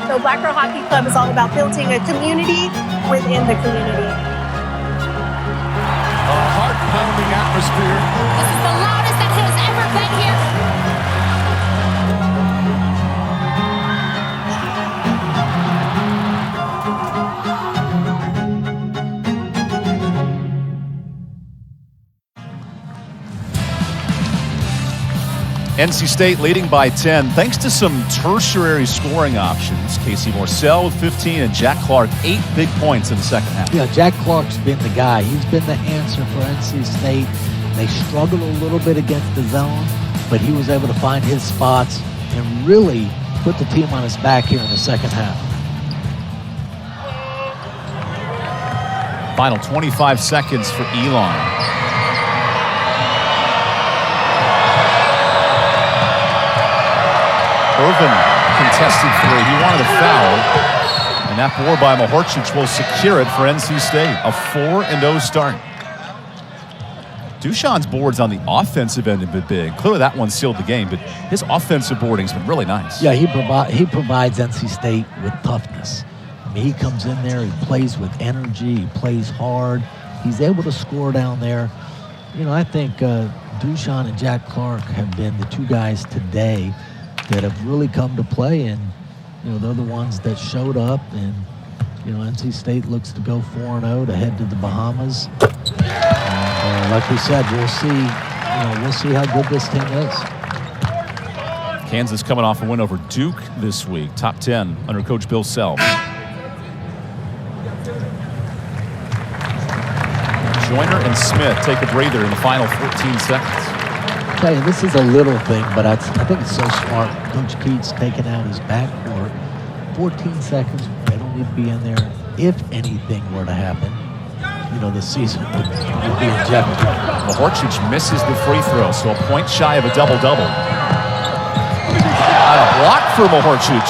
So Black Girl Hockey Club is all about building a community within the community. A heart-pounding atmosphere. This is the loudest that has ever been here. NC State leading by 10 thanks to some tertiary scoring options. Casey Morcell with 15 and Jack Clark 8 big points in the second half. Yeah, Jack Clark's been the guy. He's been the answer for NC State. They struggled a little bit against the zone, but he was able to find his spots and really put the team on his back here in the second half. Final 25 seconds for Elon. Irvin contested three. He wanted a foul. And that board by Mahorcic will secure it for NC State. A 4-0 start. Dushan's boards on the offensive end have been big. Clearly that one sealed the game, but his offensive boarding's been really nice. Yeah, he provides NC State with toughness. I mean, he comes in there, he plays with energy, he plays hard. He's able to score down there. You know, I think Dushan and Jack Clark have been the two guys today that have really come to play, and you know they're the ones that showed up. And you know NC State looks to go 4-0 to head to the Bahamas. And like we said, we'll see how good this team is. Kansas coming off a win over Duke this week, top 10 under Coach Bill Self. Joyner and Smith take a breather in the final 14 seconds. Tell you, this is a little thing, but I think it's so smart. Coach Keats taking out his backcourt. 14 seconds. They don't need to be in there. If anything were to happen, you know, the season would be in jeopardy. Mahorcic misses the free throw, so a point shy of a double-double. And a block for Mahorcic.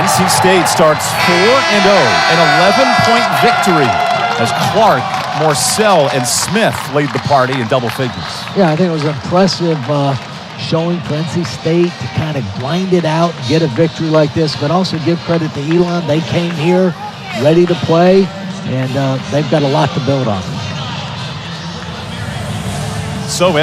NC State starts 4-0, an 11-point victory as Clark, Morcell, and Smith lead the party in double figures. Yeah, I think it was impressive showing for NC State to kind of grind it out and get a victory like this, but also give credit to Elon. They came here ready to play, and they've got a lot to build on. So